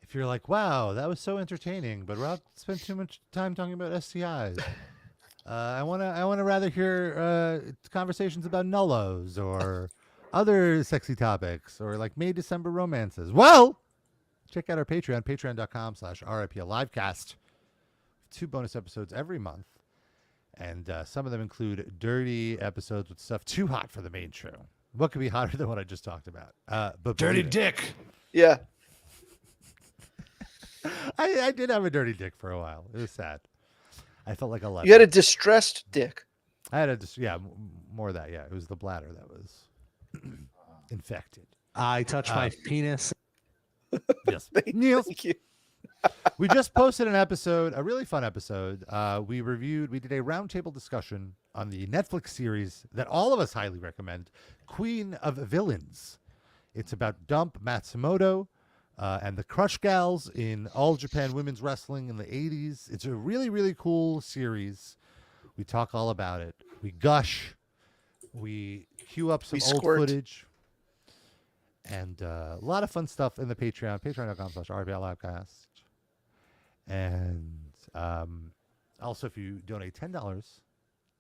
If you're like, wow, that was so entertaining, but Rob spent too much time talking about STIs. I want to rather hear conversations about nullos or other sexy topics or like May December romances. Well, check out our Patreon, patreon.com/RIPLivecast. 2 bonus episodes every month. And some of them include dirty episodes with stuff too hot for the main show. What could be hotter than what I just talked about? But Dirty dick. Yeah. I did have a dirty dick for a while. It was sad. I felt like a leper. You had a distressed dick. I had more of that. Yeah, it was the bladder that was infected. I touched my penis. Yes. Thank you. We just posted an episode, a really fun episode. We did a roundtable discussion on the Netflix series that all of us highly recommend, Queen of Villains. It's about Dump Matsumoto and the Crush Gals in All Japan Women's Wrestling in the 80s. It's a really, really cool series. We talk all about it. We gush. We queue up some old footage. And a lot of fun stuff in the Patreon, patreon.com/RPLivecast. And also, if you donate $10,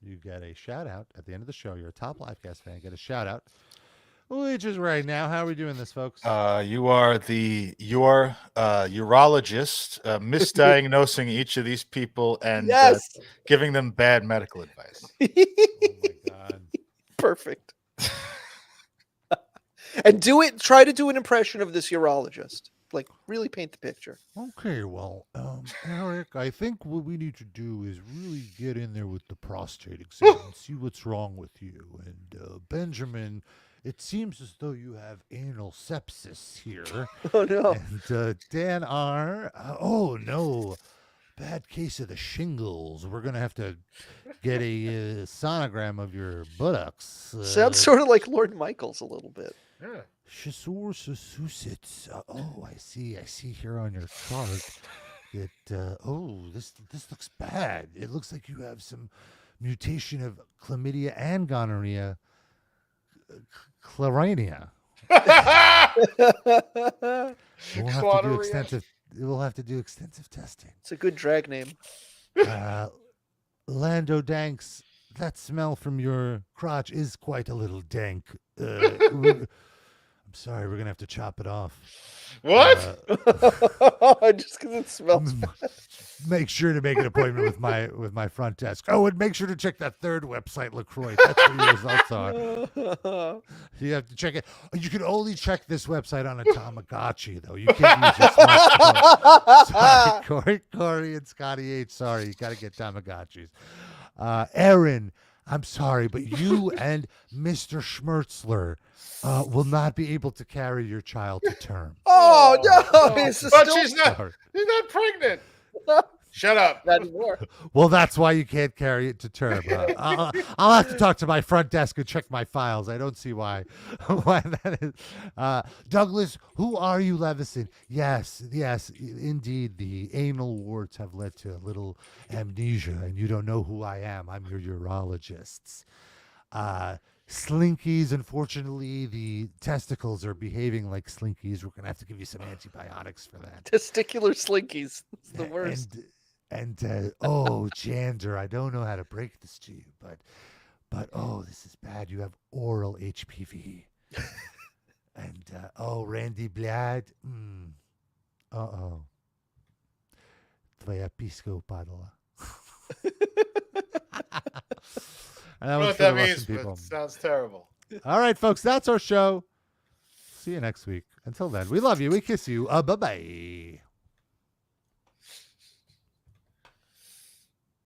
you get a shout-out at the end of the show. You're a top Livecast fan, get a shout-out, which is right now. How are we doing this, folks? You are your urologist misdiagnosing each of these people and giving them bad medical advice. Oh, my God. Perfect. And try to do an impression of this urologist. Like, really paint the picture. Okay, well, Eric, I think what we need to do is really get in there with the prostate exam and see what's wrong with you. And Benjamin, it seems as though you have anal sepsis here. Oh, no. And Dan R., oh, no, bad case of the shingles. We're going to have to get a sonogram of your buttocks. Sounds sort of like Lord Michaels a little bit. Yeah. Oh, I see here on your chart that this looks bad. It looks like you have some mutation of chlamydia and gonorrhea, chlamydia. We'll have to do extensive testing. It's a good drag name. Lando Danks, that smell from your crotch is quite a little dank. I'm sorry, we're going to have to chop it off. What? Just because it smells bad. Make sure to make an appointment with my front desk. Oh, and make sure to check that third website, LaCroix. That's where your results are. You have to check it. You can only check this website on a Tamagotchi, though. You can't use your smartphone. Sorry, Corey and Scotty H. Sorry, you got to get Tamagotchis. Aaron, I'm sorry, but you and Mr. Schmertzler will not be able to carry your child to term. Oh, no. But she's not pregnant. Shut up. Not anymore. Well, that's why you can't carry it to term. I'll have to talk to my front desk and check my files. I don't see why that is. Douglas, who are you, Levison? Yes, indeed. The anal warts have led to a little amnesia, and you don't know who I am. I'm your urologist. Slinkies, unfortunately, the testicles are behaving like slinkies. We're going to have to give you some antibiotics for that. Testicular slinkies. It's the worst. And Chander, I don't know how to break this to you, but this is bad. You have oral HPV. And, Randy Blad. Tvoya pisko padala. I don't know what that means, but it sounds terrible. All right, folks, that's our show. See you next week. Until then, we love you. We kiss you. Bye-bye.